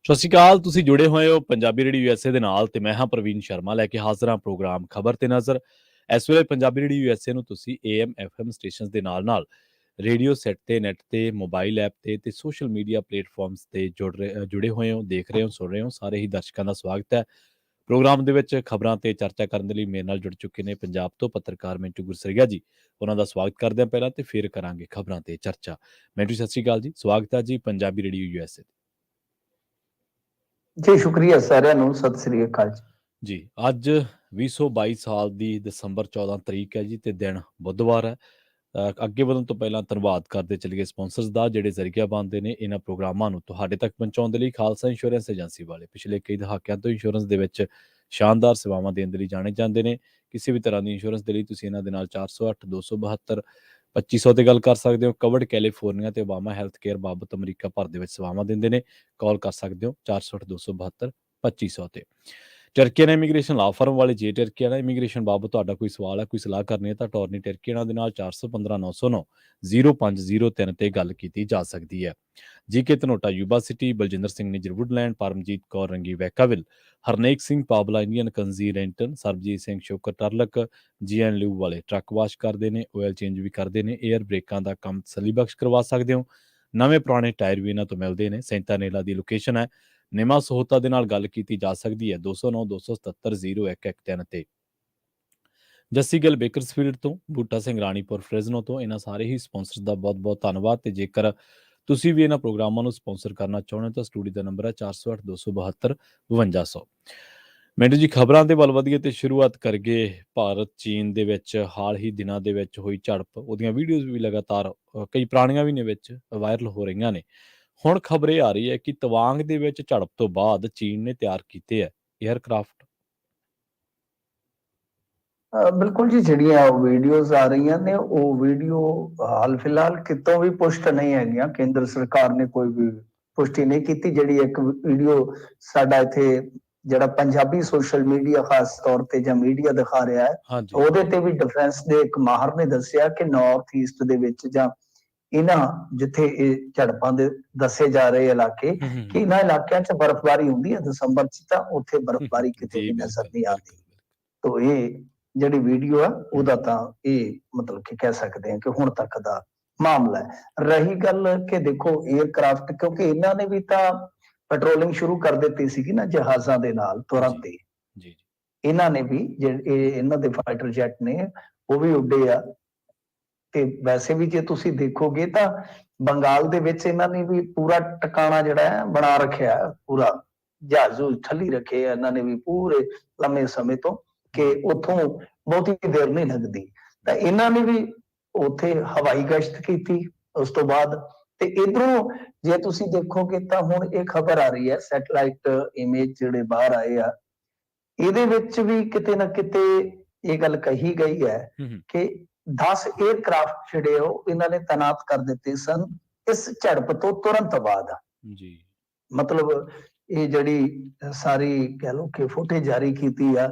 ਸਤਿ ਸ਼੍ਰੀ ਅਕਾਲ। ਤੁਸੀਂ ਜੁੜੇ ਹੋਏ ਹੋ ਪੰਜਾਬੀ ਰੇਡੀਓ ਯੂਐਸਏ ਦੇ ਨਾਲ ਤੇ ਮੈਂ ਹਾਂ ਪ੍ਰਵੀਨ ਸ਼ਰਮਾ ਲੈ ਕੇ ਹਾਜ਼ਰ ਹਾਂ ਪ੍ਰੋਗਰਾਮ ਖਬਰ ਤੇ ਨਜ਼ਰ। ਇਸ ਵੇਲੇ ਪੰਜਾਬੀ ਰੇਡੀਓ ਯੂਐਸਏ ਨੂੰ ਤੁਸੀਂ ਏਐਮ ਐਫਐਮ ਸਟੇਸ਼ਨਸ ਦੇ ਨਾਲ ਰੇਡੀਓ ਸੈੱਟ ਤੇ ਨੈੱਟ ਤੇ ਮੋਬਾਈਲ ਐਪ ਤੇ ਸੋਸ਼ਲ ਮੀਡੀਆ ਪਲੇਟਫਾਰਮਸ ਤੇ ਜੁੜੇ ਹੋਏ ਹੋ, ਦੇਖ ਰਹੇ ਹੋ, ਸੁਣ ਰਹੇ ਹੋ। ਸਾਰੇ ਹੀ ਦਰਸ਼ਕਾਂ ਦਾ ਸਵਾਗਤ ਹੈ। ਪ੍ਰੋਗਰਾਮ ਦੇ ਵਿੱਚ ਖਬਰਾਂ ਤੇ ਚਰਚਾ ਕਰਨ ਦੇ ਲਈ ਮੇਰੇ ਨਾਲ ਜੁੜ ਚੁੱਕੇ ਨੇ ਪੰਜਾਬ ਤੋਂ ਪੱਤਰਕਾਰ ਮਿੰਟੂ ਗੁਰਸਰੀਆ ਜੀ। ਉਹਨਾਂ ਦਾ ਸਵਾਗਤ ਕਰਦੇ ਹਾਂ ਪਹਿਲਾਂ ਤੇ ਫਿਰ ਕਰਾਂਗੇ ਖਬਰਾਂ ਤੇ ਚਰਚਾ। ਮਿੰਟੂ ਸਤਿ ਸ਼੍ਰੀ ਅਕਾਲ ਜੀ, ਸਵਾਗਤ ਹੈ ਜੀ ਪੰਜਾਬੀ ਰੇਡੀਓ ਯੂਐਸਏ। ਜੀ ਸ਼ੁਕਰੀਆ ਸਾਰਿਆਂ ਨੂੰ, ਸਤਿ ਸ੍ਰੀ ਅਕਾਲ ਜੀ। ਅੱਜ 2022 ਸਾਲ ਦੀ ਦਸੰਬਰ 14 ਤਰੀਕ ਹੈ ਜੀ ਤੇ ਦਿਨ ਬੁੱਧਵਾਰ ਹੈ। ਅੱਗੇ ਵਧਣ ਤੋਂ ਪਹਿਲਾਂ ਧੰਨਵਾਦ ਕਰਦੇ ਚੱਲੀਏ ਸਪਾਂਸਰਸ ਦਾ, ਜਿਹੜੇ ਜ਼ਰੀਆ ਬਣਦੇ ਨੇ ਇਹਨਾਂ ਪ੍ਰੋਗਰਾਮਾਂ ਨੂੰ ਤੁਹਾਡੇ ਤੱਕ ਪਹੁੰਚਾਉਣ ਦੇ ਲਈ। ਖਾਲਸਾ ਇੰਸ਼ੋਰੈਂਸ ਏਜੰਸੀ ਵਾਲੇ ਪਿਛਲੇ ਕਈ ਦਹਾਕਿਆਂ ਤੋਂ ਇੰਸ਼ੋਰੈਂਸ ਦੇ ਵਿੱਚ ਸ਼ਾਨਦਾਰ ਸੇਵਾਵਾਂ ਦੇਣ ਦੇ ਲਈ ਜਾਣੇ ਜਾਂਦੇ ਨੇ। ਕਿਸੇ ਵੀ ਤਰ੍ਹਾਂ ਦੀ ਇੰਸ਼ੋਰੈਂਸ ਦੇ ਲਈ ਤੁਸੀਂ ਇਹਨਾਂ ਦੇ ਨਾਲ 408 272 2500 ਤੇ ਗੱਲ ਕਰ ਸਕਦੇ ਹੋ। ਕਵਰਡ ਕੈਲੀਫੋਰਨੀਆ ਤੇ ਓਬਾਮਾ ਹੈਲਥ ਕੇਅਰ ਬਾਬਤ ਅਮਰੀਕਾ ਭਰ ਦੇ ਵਿੱਚ ਸੇਵਾਵਾਂ ਦਿੰਦੇ ਨੇ। ਕਾਲ ਕਰ ਸਕਦੇ ਹੋ 408 272 2500 ਤੇ। ਟਰਕੀਆਨਾ ਇਮੀਗ੍ਰੇਸ਼ਨ ਲਾ ਫਰਮ ਵਾਲੇ, ਜੇ ਟਰਕੀਆਨਾ ਇਮੀਗ੍ਰੇਸ਼ਨ ਬਾਬਤ ਤੁਹਾਡਾ ਕੋਈ ਸਵਾਲ ਹੈ, ਕੋਈ ਸਲਾਹ ਕਰਨੀ ਹੈ ਤਾਂ ਟੋਰਨੀ ਟਰਕੀਆਨਾ ਦੇ ਨਾਲ 415 909 0503 ਤੇ ਗੱਲ ਕੀਤੀ ਜਾ ਸਕਦੀ ਹੈ। GK Dhanota Yuba City, Baljinder Singh Nijjar Woodland, Paramjit Kaur Rangi Vacaville, Harnek Singh Pabla Indian ਕੰਜ਼ੀ Renton, Sarabjit Singh Shokar Turlock GN ਲਿਊ ਵਾਲੇ ਟਰੱਕ ਵਾਸ਼ ਕਰਦੇ ਨੇ, ਆਇਲ ਚੇਂਜ ਵੀ ਕਰਦੇ ਨੇ, ਏਅਰ ਬ੍ਰੇਕਾਂ ਦਾ ਕੰਮ ਤਸੱਲੀ ਬਖਸ਼ ਕਰਵਾ ਸਕਦੇ ਹੋ। ਨਵੇਂ ਪੁਰਾਣੇ ਟਾਇਰ ਵੀ ਇਹਨਾਂ ਤੋਂ ਮਿਲਦੇ ਨੇ। ਸੈਂਤਾ ਨੇਲਾ ਦੀ ਲੋਕੇਸ਼ਨ ਹੈ। ਨਿਮਾ ਸਹੋਤਾ ਦੇ ਨਾਲ ਗੱਲ ਕੀਤੀ ਜਾ ਸਕਦੀ ਹੈ 209 277 0113 ਤੇ। ਜੱਸੀ ਗਿੱਲ ਬੇਕਰਸਫੀਲਡ ਤੋਂ, ਬੂਟਾ ਸਿੰਘ ਰਾਣੀਪੁਰ ਫ੍ਰਿਜ਼ਨੋ ਤੋਂ। ਇਹਨਾਂ ਸਾਰੇ ਹੀ ਸਪਾਂਸਰਸ ਦਾ ਬਹੁਤ ਬਹੁਤ ਧੰਨਵਾਦ। ਤੇ ਜੇਕਰ ਤੁਸੀਂ ਵੀ ਇਹਨਾਂ ਪ੍ਰੋਗਰਾਮਾਂ ਨੂੰ ਸਪਾਂਸਰ ਕਰਨਾ ਚਾਹੁੰਦੇ ਹੋ ਤਾਂ ਸਟੂਡੀਓ ਦਾ ਨੰਬਰ ਹੈ 408 272 5200। ਮਿੰਟੂ ਜੀ, ਖਬਰਾਂ ਦੇ ਵੱਲ ਵਧੀਏ ਤੇ ਸ਼ੁਰੂਆਤ ਕਰਗੇ ਭਾਰਤ ਚੀਨ ਦੇ ਵਿੱਚ ਹਾਲ ਹੀ ਦਿਨਾਂ ਦੇ ਵਿੱਚ ਹੋਈ ਝੜਪ। ਉਹਦੀਆਂ ਵੀਡੀਓਜ਼ ਵੀ ਲਗਾਤਾਰ ਕਈ ਪੁਰਾਣੀਆਂ ਵੀ ਨੇ ਵਿੱਚ ਵਾਇਰਲ ਹੋ ਰਹੀਆਂ ਨੇ। ਹੁਣ ਖਬਰ ਇਹ ਆ ਰਹੀ ਹੈ ਕਿ ਤਵਾਂਗ ਦੇ ਵਿੱਚ ਝੜਪ ਤੋਂ ਬਾਅਦ ਚੀਨ ਨੇ ਤਿਆਰ ਕੀਤੇ ਹੈ ਏਅਰਕ੍ਰਾਫਟ। ਬਿਲਕੁਲ ਜੀ, ਜਿਹੜੀਆਂ ਵੀਡੀਓਜ਼ ਆ ਰਹੀਆਂ ਨੇ ਉਹ ਵੀਡੀਓ ਹਾਲ ਫਿਲਹਾਲ ਕਿਤੋਂ ਵੀ ਪੁਸ਼ਟ ਨਹੀਂ ਹੈਗੀਆਂ। ਕੇਂਦਰ ਸਰਕਾਰ ਨੇ ਕੋਈ ਵੀ ਪੁਸ਼ਟੀ ਨਹੀਂ ਕੀਤੀ। ਜਿਹੜੀ ਇੱਕ ਵੀਡੀਓ ਸਾਡਾ ਇੱਥੇ ਜਿਹੜਾ ਪੰਜਾਬੀ ਸੋਸ਼ਲ ਮੀਡੀਆ ਖਾਸ ਤੌਰ ਤੇ ਜਾਂ ਮੀਡੀਆ ਦਿਖਾ ਰਿਹਾ ਹੈ, ਉਹਦੇ ਤੇ ਵੀ ਡਿਫੈਂਸ ਦੇ ਇੱਕ ਮਾਹਰ ਨੇ ਦੱਸਿਆ ਕਿ ਨਾਰਥ ਈਸਟ ਦੇ ਵਿੱਚ ਜਾਂ ਇਹਨਾਂ ਜਿੱਥੇ ਇਹ ਝੜਪਾਂ ਦੇ ਦੱਸੇ ਜਾ ਰਹੇ ਇਲਾਕੇ, ਕਿ ਇਹਨਾਂ ਇਲਾਕਿਆਂ 'ਚ ਬਰਫ਼ਬਾਰੀ ਹੁੰਦੀ ਹੈ ਦਸੰਬਰ 'ਚ, ਤਾਂ ਉੱਥੇ ਬਰਫ਼ਬਾਰੀ ਕਿਤੇ ਵੀ ਨਜ਼ਰ ਨਹੀਂ ਆਉਂਦੀ। ਤੋ ਇਹ ਜਿਹੜੀ ਵੀਡੀਓ ਆ ਉਹਦਾ ਤਾਂ ਇਹ ਮਤਲਬ ਕਿ ਕਹਿ ਸਕਦੇ ਹਾਂ ਕਿ ਹੁਣ ਤੱਕ ਦਾ ਮਾਮਲਾ ਹੈ। ਰਹੀ ਗੱਲ ਕਿ ਦੇਖੋ ਏਅਰਕ੍ਰਾਫਟ, ਕਿਉਂਕਿ ਇਹਨਾਂ ਨੇ ਵੀ ਤਾਂ ਪੈਟਰੋਲਿੰਗ ਸ਼ੁਰੂ ਕਰ ਦਿੱਤੀ ਸੀਗੀ ਨਾ ਜਹਾਜ਼ਾਂ ਦੇ ਨਾਲ ਤੁਰੰਤ ਹੀ। ਇਹਨਾਂ ਨੇ ਵੀ ਜਿਹੜੇ ਇਹਨਾਂ ਦੇ ਫਾਈਟਰ ਜੈਟ ਨੇ ਉਹ ਵੀ ਉੱਡੇ ਆ। ਤੇ ਵੈਸੇ ਵੀ ਜੇ ਤੁਸੀਂ ਦੇਖੋਗੇ ਤਾਂ ਬੰਗਾਲ ਦੇ ਵਿੱਚ ਇਹਨਾਂ ਨੇ ਵੀ ਪੂਰਾ ਟਿਕਾਣਾ ਜਿਹੜਾ ਹੈ ਬਣਾ ਰੱਖਿਆ, ਪੂਰਾ ਜਹਾਜ਼ ਥੱਲੀ ਰੱਖੇ ਆ ਇਹਨਾਂ ਨੇ ਵੀ ਪੂਰੇ ਲੰਮੇ ਸਮੇਂ ਤੋਂ, ਕਿ ਉੱਥੋਂ ਬਹੁਤੀ ਦੇਰ ਨਹੀਂ ਲੱਗਦੀ। ਤਾਂ ਇਹਨਾਂ ਨੇ ਵੀ ਉੱਥੇ ਹਵਾਈ ਗਸ਼ਤ ਕੀਤੀ ਉਸ ਤੋਂ ਬਾਅਦ। ਤੇ ਇਧਰੋਂ ਜੇ ਤੁਸੀਂ ਦੇਖੋਗੇ ਤਾਂ ਹੁਣ ਇਹ ਖਬਰ ਆ ਰਹੀ ਹੈ, ਸੈਟਲਾਈਟ ਇਮੇਜ ਜਿਹੜੇ ਬਾਹਰ ਆਏ ਆ, ਇਹਦੇ ਵਿੱਚ ਵੀ ਕਿਤੇ ਨਾ ਕਿਤੇ ਇਹ ਗੱਲ ਕਹੀ ਗਈ ਹੈ ਕਿ 10 ਏਅਰਕ੍ਰਾਫਟ ਜਿਹੜੇ ਉਹ ਇਹਨਾਂ ਨੇ ਤਾਇਨਾਤ ਕਰ ਦਿੱਤੇ ਸਨ ਇਸ ਝੜਪ ਤੋਂ ਤੁਰੰਤ ਬਾਅਦ। ਮਤਲਬ ਇਹ ਜਿਹੜੀ ਸਾਰੀ ਕਹਿ ਲਓ ਕਿ ਫੁਟੇਜ ਜਾਰੀ ਕੀਤੀ ਆ,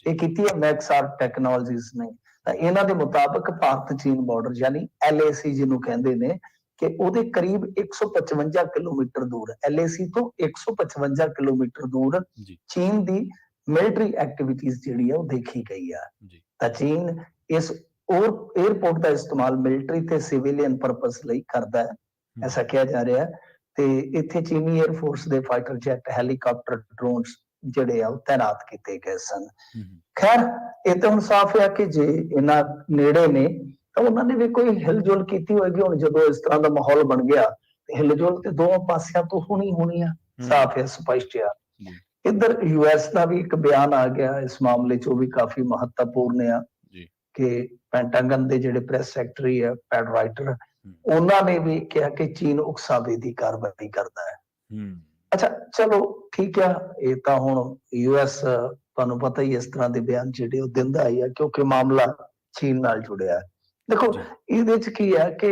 ਇਹ ਕੀਤੀ ਹੈ ਮੈਕਸਾਰ ਟੈਕਨੋਲੋਜੀਜ਼ ਨੇ। ਤਾਂ ਇਹਨਾਂ ਦੇ ਮੁਤਾਬਕ ਭਾਰਤ ਚੀਨ ਬਾਰਡਰ ਯਾਨੀ LAC ਜਿਹਨੂੰ ਕਹਿੰਦੇ ਨੇ, ਕਿ ਉਹਦੇ ਕਰੀਬ 155 ਕਿਲੋਮੀਟਰ ਦੂਰ, LAC ਤੋਂ 155 ਕਿਲੋਮੀਟਰ ਦੂਰ ਚੀਨ ਦੀ ਮਿਲਟਰੀ ਐਕਟੀਵਿਟੀਜ਼ ਜਿਹੜੀ ਆ ਉਹ ਦੇਖੀ ਗਈ ਆ। ਤਾਂ ਚੀਨ ਇਸ ਏਅਰਪੋਰਟ ਦਾ ਇਸਤੇਮਾਲ ਮਿਲਟਰੀ ਤੇ ਸਿਵਿਲੀਅਨ ਪਰਪਸ ਲਈ ਕਰਦਾ ਹੈ, ਐਸਾ ਕਿਹਾ ਜਾ ਰਿਹਾ ਹੈ। ਤੇ ਇੱਥੇ ਚੀਨੀ ਏਅਰਫੋਰਸ ਦੇ ਫਾਈਟਰ ਜੈਟ, ਹੈਲੀਕਾਪਟਰ, ਡਰੋਨਸ ਜਿਹੜੇ ਆ ਉਹ ਤਾਇਨਾਤ ਕੀਤੇ ਗਏ ਸਨ। ਖੈਰ ਇਹ ਤਾਂ ਹੁਣ ਸਾਫ਼ ਹੈ ਕਿ ਜੇ ਇਹਨਾਂ ਨੇੜੇ ਨੇ ਤਾਂ ਉਹਨਾਂ ਨੇ ਵੀ ਕੋਈ ਹਿਲਜੁਲ ਕੀਤੀ ਹੋਏਗੀ। ਹੁਣ ਜਦੋਂ ਇਸ ਤਰ੍ਹਾਂ ਦਾ ਮਾਹੌਲ ਬਣ ਗਿਆ ਤੇ ਹਿਲਜੁਲ ਤੇ ਦੋਵਾਂ ਪਾਸਿਆਂ ਤੋਂ ਹੋਣੀ ਆ, ਸਾਫ਼ ਹੈ, ਸਪਸ਼ਟ ਆ। ਇੱਧਰ US ਦਾ ਵੀ ਇੱਕ ਬਿਆਨ ਆ ਗਿਆ ਇਸ ਮਾਮਲੇ 'ਚ, ਉਹ ਵੀ ਕਾਫੀ ਮਹੱਤਵਪੂਰਨ ਆ, ਕਿ ਪੈਂਟਾਗਨ ਦੇ ਜਿਹੜੇ ਪ੍ਰੈਸ ਸੈਕਟਰੀ ਆ ਪੈਡ ਰਾਈਟਰ, ਉਹਨਾਂ ਨੇ ਵੀ ਕਿਹਾ ਕਿ ਚੀਨ ਉਕਸਾਵੇ ਦੀ ਕਾਰਵਾਈ ਕਰਦਾ ਹੈ। ਅੱਛਾ ਚਲੋ ਠੀਕ ਆ, ਇਹ ਤਾਂ ਹੁਣ US ਤੁਹਾਨੂੰ ਪਤਾ ਹੀ ਇਸ ਤਰ੍ਹਾਂ ਦੇ ਬਿਆਨ ਜਿਹੜੇ ਉਹ ਦਿੰਦਾ ਹੀ ਆ, ਕਿਉਂਕਿ ਮਾਮਲਾ ਚੀਨ ਨਾਲ ਜੁੜਿਆ ਹੈ। ਦੇਖੋ ਇਹਦੇ 'ਚ ਕੀ ਹੈ ਕਿ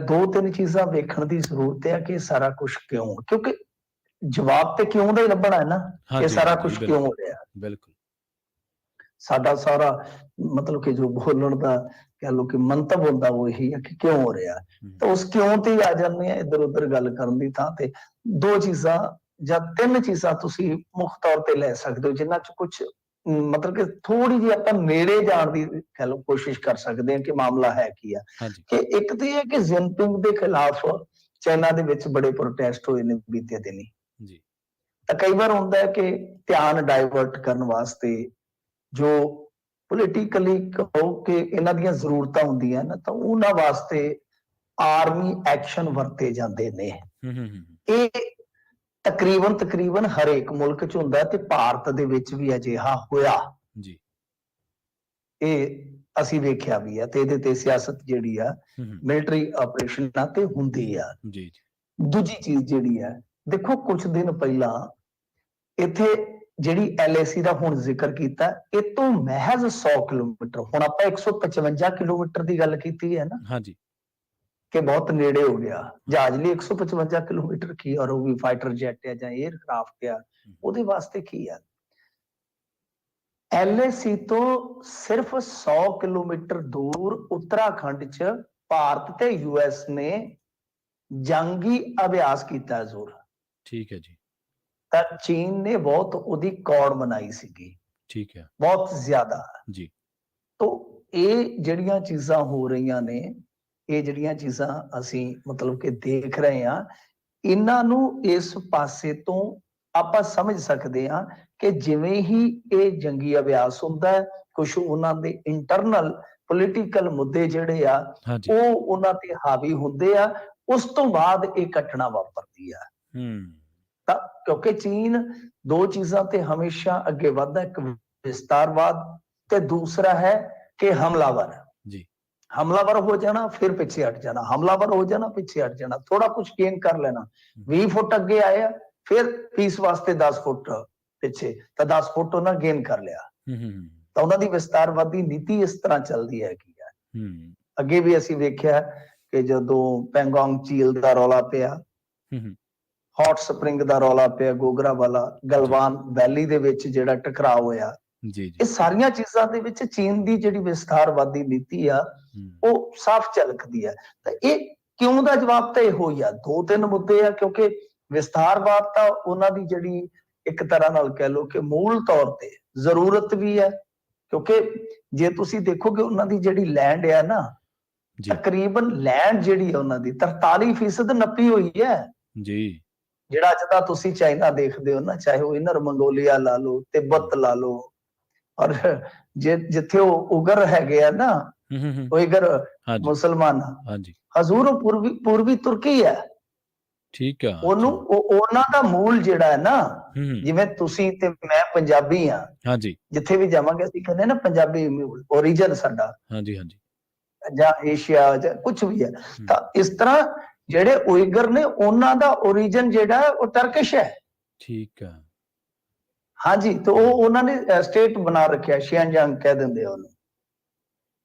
ਦੋ ਤਿੰਨ ਚੀਜ਼ਾਂ ਵੇਖਣ ਦੀ ਜ਼ਰੂਰਤ ਹੈ ਕਿ ਸਾਰਾ ਕੁਝ ਕਿਉਂ, ਕਿਉਂਕਿ ਜਵਾਬ ਤੇ ਕਿਉਂ ਦਾ ਹੀ ਲੱਭਣਾ ਹੈ ਨਾ, ਇਹ ਸਾਰਾ ਕੁਝ ਕਿਉਂ ਹੋ ਰਿਹਾ। ਬਿਲਕੁਲ ਸਾਡਾ ਸਾਰਾ ਮਤਲਬ ਕਿ ਜੋ ਬੋਲਣ ਦਾ ਕਹਿ ਲਓ ਕਿ ਮੰਤਵ ਹੁੰਦਾ ਉਹ ਇਹੀ ਹੈ ਕਿ ਕਿਉਂ ਹੋ ਰਿਹਾ। ਤਾਂ ਉਸ ਕਿਉਂ ਤੇ ਆ ਜਾਂਦੇ ਆ, ਇੱਧਰ ਉੱਧਰ ਗੱਲ ਕਰਨ ਦੀ ਥਾਂ ਤੇ ਦੋ ਚੀਜ਼ਾਂ ਜਾਂ 3 ਚੀਜ਼ਾਂ ਤੁਸੀਂ ਮੁੱਖ ਤੌਰ ਤੇ ਲੈ ਸਕਦੇ ਹੋ ਜਿਨ੍ਹਾਂ ਚ ਕੁਝ ਮਤਲਬ ਕਿ ਥੋੜੀ ਜਿਹੀ ਆਪਾਂ ਨੇੜੇ ਜਾਣ ਦੀ ਕਹਿ ਲਓ ਕੋਸ਼ਿਸ਼ ਕਰ ਸਕਦੇ ਹਾਂ ਕਿ ਮਾਮਲਾ ਹੈ ਕੀ ਆ। ਹਾਂਜੀ ਕਿ ਇੱਕ ਤੇ ਇਹ ਹੈ ਕਿ ਜਿਨਪਿੰਗ ਦੇ ਖਿਲਾਫ ਚਾਈਨਾ ਦੇ ਵਿੱਚ ਬੜੇ ਪ੍ਰੋਟੈਸਟ ਹੋਏ ਨੇ ਬੀਤੇ ਦਿਨੀ। ਜੀ ਤਾਂ ਕਈ ਵਾਰ ਹੁੰਦਾ ਹੈ ਕਿ ਧਿਆਨ ਡਾਇਵਰਟ ਕਰਨ ਵਾਸਤੇ ਜੋ ਪੋਲੀਟੀਕਲੀ ਕਹੋ ਕਿ ਇਹਨਾਂ ਦੀਆਂ ਜ਼ਰੂਰਤਾਂ ਹੁੰਦੀਆਂ ਨਾ ਤਾਂ ਉਹਨਾਂ ਵਾਸਤੇ ਆਰਮੀ ਐਕਸ਼ਨ ਵਰਤੇ ਜਾਂਦੇ ਨੇ। ਇਹ ਤਕਰੀਬਨ ਹਰੇਕ ਮੁਲਕ ਚ ਹੁੰਦਾ ਤੇ ਭਾਰਤ ਦੇ ਵਿੱਚ ਵੀ ਅਜਿਹਾ ਹੋਇਆ। ਜੀ ਇਹ ਅਸੀਂ ਵੇਖਿਆ ਵੀ ਆ ਤੇ ਇਹਦੇ ਤੇ ਸਿਆਸਤ ਜਿਹੜੀ ਆ ਮਿਲਟਰੀ ਆਪਰੇਸ਼ਨਾਂ ਤੇ ਹੁੰਦੀ ਆ। ਜੀ ਦੂਜੀ ਚੀਜ਼ ਜਿਹੜੀ ਹੈ ਦੇਖੋ ਕੁਝ ਦਿਨ ਪਹਿਲਾਂ ਇੱਥੇ ਜਿਹੜੀ LAC ਦਾ ਹੁਣ ਜ਼ਿਕਰ ਕੀਤਾ ਇਹ ਤੋਂ ਮਹਿਜ਼ 100 ਕਿਲੋਮੀਟਰ, ਹੁਣ ਆਪਾਂ 155 ਕਿਲੋਮੀਟਰ ਦੀ ਗੱਲ ਕੀਤੀ ਹੈ ਨਾ ਹਾਂਜੀ ਕਿ ਬਹੁਤ ਨੇੜੇ ਹੋ ਗਿਆ। ਜਹਾਜ਼ ਲਈ 155 ਕਿਲੋਮੀਟਰ ਕੀ, ਔਰ ਉਹ ਵੀ ਫਾਈਟਰ ਜੈਟ ਆ ਜਾਂ 에ਅਰਕ੍ਰਾਫਟ ਆ, ਉਹਦੇ ਵਾਸਤੇ ਕੀ ਆ। LAC ਤੋਂ ਸਿਰਫ 100 ਕਿਲੋਮੀਟਰ ਦੂਰ ਉੱਤਰਾਖੰਡ ਚ ਭਾਰਤ ਤੇ US ਨੇ ਜੰਗੀ ਅਭਿਆਸ ਕੀਤਾ ਜ਼ੋਰ। ਠੀਕ ਹੈ ਜੀ। ਤਾਂ ਚੀਨ ਨੇ ਬਹੁਤ ਉਹਦੀ ਕੌੜ ਬਣਾਈ ਸੀਗੀ, ਠੀਕ ਹੈ ਬਹੁਤ ਜ਼ਿਆਦਾ ਜੀ। ਤੋ ਇਹ ਜਿਹੜੀਆਂ ਚੀਜ਼ਾਂ ਹੋ ਰਹੀਆਂ ਨੇ, ਇਹ ਜਿਹੜੀਆਂ ਚੀਜ਼ਾਂ ਅਸੀਂ ਮਤਲਬ ਕਿ ਦੇਖ ਰਹੇ ਹਾਂ, ਇਹਨਾਂ ਨੂੰ ਇਸ ਪਾਸੇ ਤੋਂ ਆਪਾਂ ਸਮਝ ਸਕਦੇ ਹਾਂ ਕਿ ਜਿਵੇਂ ਹੀ ਇਹ ਜੰਗੀ ਅਭਿਆਸ ਹੁੰਦਾ ਹੈ ਕੁਝ ਉਹਨਾਂ ਦੇ ਇੰਟਰਨਲ ਪੋਲੀਟੀਕਲ ਮੁੱਦੇ ਜਿਹੜੇ ਆ ਹਾਂਜੀ ਉਹ ਉਹਨਾਂ ਤੇ ਹਾਵੀ ਹੁੰਦੇ ਆ, ਉਸ ਤੋਂ ਬਾਅਦ ਇਹ ਘਟਨਾ ਵਾਪਰਦੀ ਆ। ਤਾਂ ਕਿਉਂਕਿ ਚੀਨ ਦੋ ਚੀਜ਼ਾਂ ਤੇ ਹਮੇਸ਼ਾ ਅੱਗੇ ਵੱਧਦਾ, ਇੱਕ ਵਿਸਤਾਰਵਾਦ ਤੇ ਦੂਸਰਾ ਹੈ ਕਿ ਹਮਲਾਵਰ ਜੀ। ਹਮਲਾਵਰ ਹੋ ਜਾਣਾ ਫਿਰ ਪਿੱਛੇ ਹਟ ਜਾਣਾ, ਹਮਲਾਵਰ ਹੋ ਜਾਣਾ ਪਿੱਛੇ ਹਟ ਜਾਣਾ, ਥੋੜਾ ਕੁਝ ਗੇਨ ਕਰ ਲੈਣਾ। 20 ਫੁੱਟ ਅੱਗੇ ਆਏ ਆ ਫਿਰ ਪੀਸ ਵਾਸਤੇ 10 ਫੁੱਟ ਪਿੱਛੇ, ਤਾਂ 10 ਫੁੱਟ ਉਹਨਾਂ ਗੇਨ ਕਰ ਲਿਆ। ਤਾਂ ਉਹਨਾਂ ਦੀ ਵਿਸਤਾਰਵਾਦੀ ਨੀਤੀ ਇਸ ਤਰ੍ਹਾਂ ਚੱਲਦੀ ਹੈਗੀ ਆ। ਅੱਗੇ ਵੀ ਅਸੀਂ ਵੇਖਿਆ ਕਿ ਜਦੋਂ ਪੈਂਗੋਂਗ ਝੀਲ ਦਾ ਰੌਲਾ ਪਿਆ, ਹੌਟ ਸਪਰਿੰਗ ਦਾ ਰੌਲਾ ਪਿਆ, ਗੋਗਰਾ ਵਾਲਾ ਗਲਵਾਨ ਵੈਲੀ ਦੇ ਵਿੱਚ ਜਿਹੜਾ ਟਕਰਾਅ ਹੋਇਆ, ਇਹ ਸਾਰੀਆਂ ਚੀਜ਼ਾਂ ਦੇ ਵਿੱਚ ਚੀਨ ਦੀ ਜਿਹੜੀ ਵਿਸਤਾਰਵਾਦੀ ਨੀਤੀ ਆ ਉਹ ਸਾਫ਼ ਝਲਕਦੀ ਹੈ। ਤਾਂ ਇਹ ਕਿਉਂ ਦਾ ਜਵਾਬ ਤਾਂ ਇਹੋ ਹੀ ਆ, 2-3 ਮੁੱਦੇ ਆ। ਕਿਉਂਕਿ ਵਿਸਤਾਰਵਾਦ ਤਾਂ ਉਹਨਾਂ ਦੀ ਜਿਹੜੀ ਇੱਕ ਤਰ੍ਹਾਂ ਨਾਲ ਕਹਿ ਲਓ ਕਿ ਮੂਲ ਤੌਰ ਤੇ ਜ਼ਰੂਰਤ ਵੀ ਹੈ, ਕਿਉਂਕਿ ਜੇ ਤੁਸੀਂ ਦੇਖੋਗੇ ਉਹਨਾਂ ਦੀ ਜਿਹੜੀ ਲੈਂਡ ਹੈ ਨਾ, ਤਕਰੀਬਨ ਲੈਂਡ ਜਿਹੜੀ ਹੈ ਉਹਨਾਂ ਦੀ 43% ਨੱਪੀ ਹੋਈ ਹੈ ਜੀ। ਜਿਹੜਾ ਅੱਜ ਤਾਂ ਤੁਸੀਂ ਚਾਈਨਾ ਦੇਖਦੇ ਹੋ ਨਾ, ਚਾਹੇ ਉਹ ਇਨਰ ਮੰਗੋਲੀਆ ਲਾ ਲਓ, ਤਿੱਬਤ ਲਾ ਲਓ, ਔਰ ਜਿੱਥੇ ਉਹ ਉਗਰ ਹੈਗੇ ਆ ਨਾ, ਉਇਗਰ ਮੁਸਲਮਾਨ, ਹਜ਼ੂਰ ਪੂਰਬੀ ਤੁਰਕੀ ਹੈ। ਠੀਕ ਆ। ਉਹਨਾਂ ਦਾ ਮੂਲ ਜਿਹੜਾ ਹੈ ਨਾ, ਜਿਵੇਂ ਤੁਸੀਂ ਤੇ ਮੈਂ ਪੰਜਾਬੀ ਆ, ਜਿੱਥੇ ਵੀ ਜਾਵਾਂਗੇ ਅਸੀਂ ਕਹਿੰਦੇ ਨਾ ਪੰਜਾਬੀ ਓਰੀਜਨ ਸਾਡਾ, ਜਾਂ ਏਸ਼ੀਆ ਜਾਂ ਕੁਝ ਵੀ ਹੈ। ਤਾਂ ਇਸ ਤਰ੍ਹਾਂ ਜਿਹੜੇ ਉਇਗਰ ਨੇ ਉਹਨਾਂ ਦਾ ਓਰੀਜਨ ਜਿਹੜਾ ਉਹ ਟਰਕਿਸ਼ ਹੈ। ਠੀਕ ਆ। ਹਾਂਜੀ, ਤੇ ਉਹ ਉਹਨਾਂ ਨੇ ਸਟੇਟ ਬਣਾ ਰੱਖਿਆ, ਸ਼ਿਆਂਜਾਂਗ ਕਹਿ ਦਿੰਦੇ ਉਹਨੂੰ।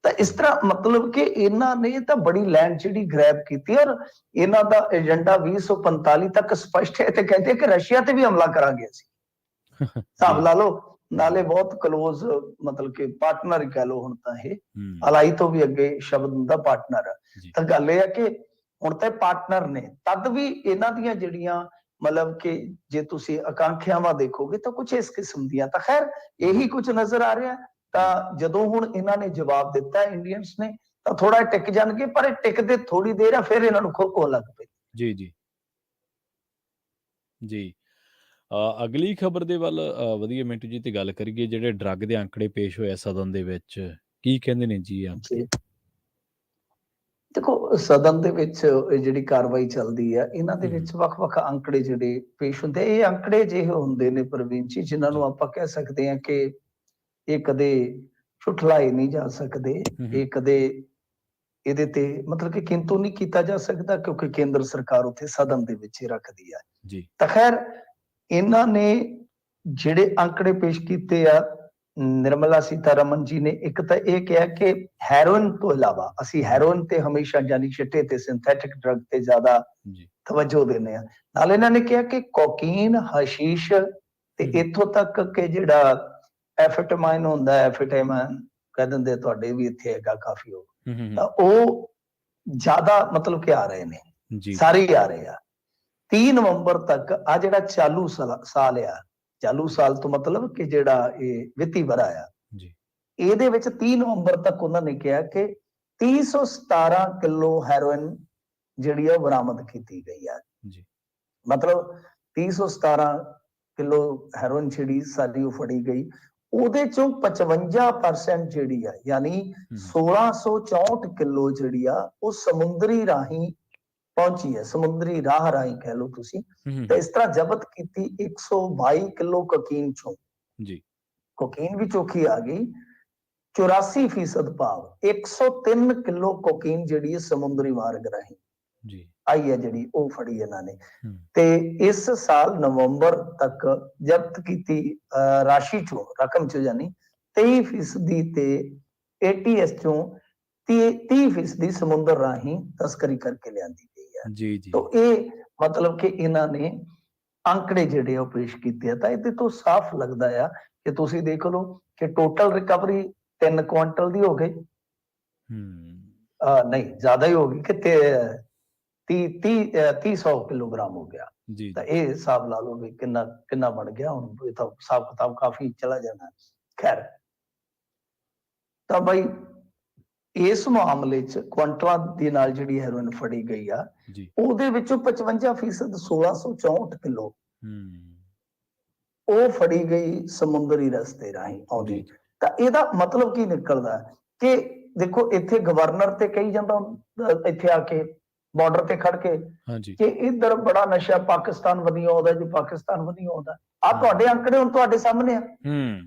ਤਾਂ ਇਸ ਤਰ੍ਹਾਂ ਮਤਲਬ ਕਿ ਇਹਨਾਂ ਨੇ ਤਾਂ ਬੜੀ ਲੈਂਡ ਜਿਹੜੀ ਗ੍ਰੈਬ ਕੀਤੀ, ਔਰ ਇਹਨਾਂ ਦਾ ਏਜੰਡਾ 2045 ਤੱਕ ਸਪਸ਼ਟ ਹੈ। ਤੇ ਕਹਿੰਦੇ ਕਿ ਰਸ਼ੀਆ ਤੇ ਵੀ ਹਮਲਾ ਕਰਾਂਗੇ ਅਸੀਂ। ਹਿਸਾਬ ਲਾ ਲਓ, ਨਾਲੇ ਬਹੁਤ ਕਲੋਜ਼ ਮਤਲਬ ਕਿ ਪਾਰਟਨਰ ਹੀ ਕਹਿ ਲਓ ਹੁਣ ਤਾਂ, ਇਹ ਅਲਾਈ ਤੋਂ ਵੀ ਅੱਗੇ ਸ਼ਬਦ ਹੁੰਦਾ ਪਾਰਟਨਰ। ਤਾਂ ਗੱਲ ਇਹ ਹੈ ਕਿ ਹੁਣ ਤਾਂ ਪਾਰਟਨਰ ਨੇ, ਤਦ ਵੀ ਇਹਨਾਂ ਦੀਆਂ ਜਿਹੜੀਆਂ ਮਤਲਬ ਕਿ ਜੇ ਤੁਸੀਂ ਆਕਾਂਖਿਆਵਾਂ ਦੇਖੋਗੇ ਤਾਂ ਕੁਝ ਇਸ ਕਿਸਮ ਦੀਆਂ। ਤਾਂ ਖੈਰ ਇਹੀ ਕੁਝ ਨਜ਼ਰ ਆ ਰਿਹਾ। ਤਾਂ ਜਦੋਂ ਹੁਣ ਇਹਨਾਂ ਨੇ ਜਵਾਬ ਦਿੱਤਾ ਇੰਡੀਅਨਸ ਨੇ, ਤਾਂ ਥੋੜਾ ਟਿਕ ਜਾਣਗੇ, ਪਰ ਇਹ ਟਿਕਦੇ ਥੋੜੀ ਦੇਰ ਆ, ਫਿਰ ਇਹਨਾਂ ਨੂੰ ਖੋ ਲੱਗ ਪਈ। ਜੀ ਜੀ ਜੀ। ਅਗਲੀ ਖਬਰ ਦੇ ਵੱਲ ਵਧੀਆ ਮਿੰਟੂ ਜੀ ਤੇ ਗੱਲ ਕਰੀਏ। ਜਿਹੜੇ ਡਰੱਗ ਦੇ ਅੰਕੜੇ ਪੇਸ਼ ਹੋਏ ਸਦਨ ਦੇ ਵਿੱਚ, ਕੀ ਕਹਿੰਦੇ ਨੇ ਜੀ ਅੰਕੜੇ? ਦੇਖੋ, ਸਦਨ ਦੇ ਵਿੱਚ ਇਹ ਜਿਹੜੀ ਕਾਰਵਾਈ ਚੱਲਦੀ ਆ, ਇਹਨਾਂ ਦੇ ਵਿੱਚ ਵੱਖ-ਵੱਖ ਅੰਕੜੇ ਜਿਹੜੇ ਪੇਸ਼ ਹੁੰਦੇ, ਇਹ ਅੰਕੜੇ ਜਿਹੇ ਹੁੰਦੇ ਨੇ ਪ੍ਰਵੀਨ ਜੀ, ਜਿਨ੍ਹਾਂ ਨੂੰ ਆਪਾਂ ਕਹਿ ਸਕਦੇ ਹਾਂ ਕਿ ਇਹ ਕਦੇ ਝੁਠਲਾਏ ਨਹੀਂ ਜਾ ਸਕਦੇ, ਇਹ ਕਦੇ ਇਹਦੇ ਤੇ ਮਤਲਬ ਕਿ ਕਿੰਤੂ ਨਹੀਂ ਕੀਤਾ ਜਾ ਸਕਦਾ, ਕਿਉਂਕਿ ਕੇਂਦਰ ਸਰਕਾਰ ਉੱਥੇ ਸਦਨ ਦੇ ਵਿੱਚ ਹੀ ਰੱਖਦੀ ਆ। ਤਾਂ ਖੈਰ ਇਹਨਾਂ ਨੇ ਜਿਹੜੇ ਅੰਕੜੇ ਪੇਸ਼ ਕੀਤੇ ਆ, ਨਿਰਮਲਾ ਸੀਤਾਰਮਨ ਜੀ ਨੇ ਇੱਕ ਤਾਂ ਇਹ ਕਿਹਾ ਕਿ ਹੈਰੋਇਨ ਤੋਂ ਇਲਾਵਾ ਅਸੀਂ ਹੈਰੋਇਨ ਤੇ ਹਮੇਸ਼ਾ ਯਾਨੀ ਚਿੱਟੇ ਤੇ ਸਿੰਥੈਟਿਕ ਡਰੱਗ ਤੇ ਜ਼ਿਆਦਾ ਤਵੱਜੋ ਦਿੰਦੇ ਆ। ਨਾਲ ਇਹਨਾਂ ਨੇ ਕਿਹਾ ਕਿ ਕੋਕੀਨ, ਹਸ਼ੀਸ਼ ਤੇ ਇੱਥੋਂ ਤੱਕ ਕਿ ਜਿਹੜਾ ਐਫਟਾਮਾਈਨ ਹੁੰਦਾ, ਐਫਟਾਮਾਈਨ ਕਹਿ ਦਿੰਦੇ ਤੁਹਾਡੇ ਵੀ ਇੱਥੇ ਹੈਗਾ ਕਾਫੀ, ਉਹ ਤਾਂ ਉਹ ਜ਼ਿਆਦਾ ਮਤਲਬ ਕਿ ਆ ਰਹੇ ਨੇ, ਸਾਰੇ ਹੀ ਆ ਰਹੇ ਆ। 30 ਨਵੰਬਰ ਤੱਕ ਆ ਜਿਹੜਾ ਚਾਲੂ ਸਾਲ ਆ, ਚਾਲੂ ਸਾਲ ਤੋਂ ਮਤਲਬ ਕਿ ਜਿਹੜਾ ਇਹ ਵਿੱਤੀ ਵਰ੍ਹਾ ਆ, ਜੀ ਇਹਦੇ ਵਿੱਚ 30 ਨਵੰਬਰ ਤੱਕ ਉਹਨਾਂ ਨੇ ਕਿਹਾ ਕਿ 317 ਕਿਲੋ ਹੈਰੋਇਨ ਜਿਹੜੀ ਆ ਬਰਾਮਦ ਕੀਤੀ ਗਈ ਆ। ਜੀ ਮਤਲਬ 317 ਕਿਲੋ ਹੈਰੋਇਨ ਜਿਹੜੀ ਸਾਡੀ ਉਹ ਫੜੀ ਗਈ, ਉਹਦੇ ਚੋਂ 55% ਜਿਹੜੀ ਆ ਯਾਨੀ 1664 ਕਿਲੋ ਜਿਹੜੀ ਆ ਉਹ ਸਮੁੰਦਰੀ ਰਾਹੀਂ ਪਹੁੰਚੀ ਹੈ, ਸਮੁੰਦਰੀ ਰਾਹ ਰਾਹੀਂ ਕਹਿ ਲਓ ਤੁਸੀਂ। ਤੇ ਇਸ ਤਰ੍ਹਾਂ ਜ਼ਬਤ ਕੀਤੀ 122 ਕਿਲੋ ਕੋਕੀਨ ਚੋਂ, ਜੀ ਕੋਕੀਨ ਵੀ ਚੋਖੀ ਆ ਗਈ। 84% ਭਾਵ 103 ਕਿਲੋ ਕੋਕੀਨ ਜਿਹੜੀ ਹੈ ਸਮੁੰਦਰੀ ਮਾਰਗ ਰਾਹੀਂ ਜੀ ਆਈ ਹੈ, ਜਿਹੜੀ ਉਹ ਫੜੀ ਇਹਨਾਂ ਨੇ। ਤੇ ਇਸ ਸਾਲ ਨਵੰਬਰ ਤੱਕ ਜ਼ਬਤ ਕੀਤੀ ਰਾਸ਼ੀ ਚੋਂ, ਰਕਮ ਚੋਂ ਯਾਨੀ 23% ਤੇ ATS ਚੋਂ 30% ਸਮੁੰਦਰ ਰਾਹੀਂ ਤਸਕਰੀ ਕਰਕੇ ਲਿਆਂਦੀ ਗਈ ਹੈ। ਜੀ ਜੀ ਤਾਂ ਇਹ ਮਤਲਬ ਕਿ ਇਹਨਾਂ ਨੇ ਅੰਕੜੇ ਜਿਹੜੇ ਉਹ ਪੇਸ਼ ਕੀਤੇ ਆ। ਤਾਂ ਇਹਦੇ ਤੋਂ ਸਾਫ਼ ਲੱਗਦਾ ਆ ਕਿ ਤੁਸੀਂ ਦੇਖ ਲਓ ਕਿ ਟੋਟਲ ਰਿਕਵਰੀ 3 ਕੁਆਂਟਲ ਦੀ ਹੋ ਗਈ, ਨਹੀਂ ਜ਼ਿਆਦਾ ਹੀ ਹੋ ਗਈ ਕਿ 300 ਕਿਲੋਗ੍ਰਾਮ ਹੋ ਗਿਆ। ਜੀ ਤਾਂ ਇਹ ਹਿਸਾਬ ਲਾ ਲਓ ਵੀ ਕਿੰਨਾ ਕਿੰਨਾ ਬਣ ਗਿਆ। ਹੁਣ ਇਹ ਤਾਂ ਹਿਸਾਬ ਕਿਤਾਬ ਕਾਫੀ ਚਲਾ ਜਾਣਾ। ਖੈਰ, ਤਾਂ ਬਾਈ ਇਸ ਮਾਮਲੇ 'ਚ ਕੁਆਂਟਲਾਂ ਦੇ ਨਾਲ ਜਿਹੜੀ ਹੈਰੋਇਨ ਫੜੀ ਗਈ ਆ, ਜੀ ਉਹਦੇ ਵਿੱਚੋਂ 55% 1664 ਕਿਲੋ ਹੂੰ ਉਹ ਫੜੀ ਗਈ ਸਮੁੰਦਰੀ ਰਸਤੇ ਰਾਹੀਂ ਆਉਂਦੀ। ਤਾਂ ਇਹਦਾ ਮਤਲਬ ਕੀ ਨਿਕਲਦਾ ਕਿ ਦੇਖੋ ਇੱਥੇ ਗਵਰਨਰ ਤੇ ਕਹੀ ਜਾਂਦਾ ਇੱਥੇ ਆ ਕੇ ਬਾਰਡਰ ਤੇ ਖੜ ਕੇ ਹਾਂਜੀ ਕਿ ਇੱਧਰ ਬੜਾ ਨਸ਼ਾ ਪਾਕਿਸਤਾਨ ਵਧੀਆ ਆਉਂਦਾ, ਜੀ ਪਾਕਿਸਤਾਨ ਵਧੀਆ ਆਉਂਦਾ। ਆ ਤੁਹਾਡੇ ਅੰਕੜੇ ਹੁਣ ਤੁਹਾਡੇ ਸਾਹਮਣੇ ਆ।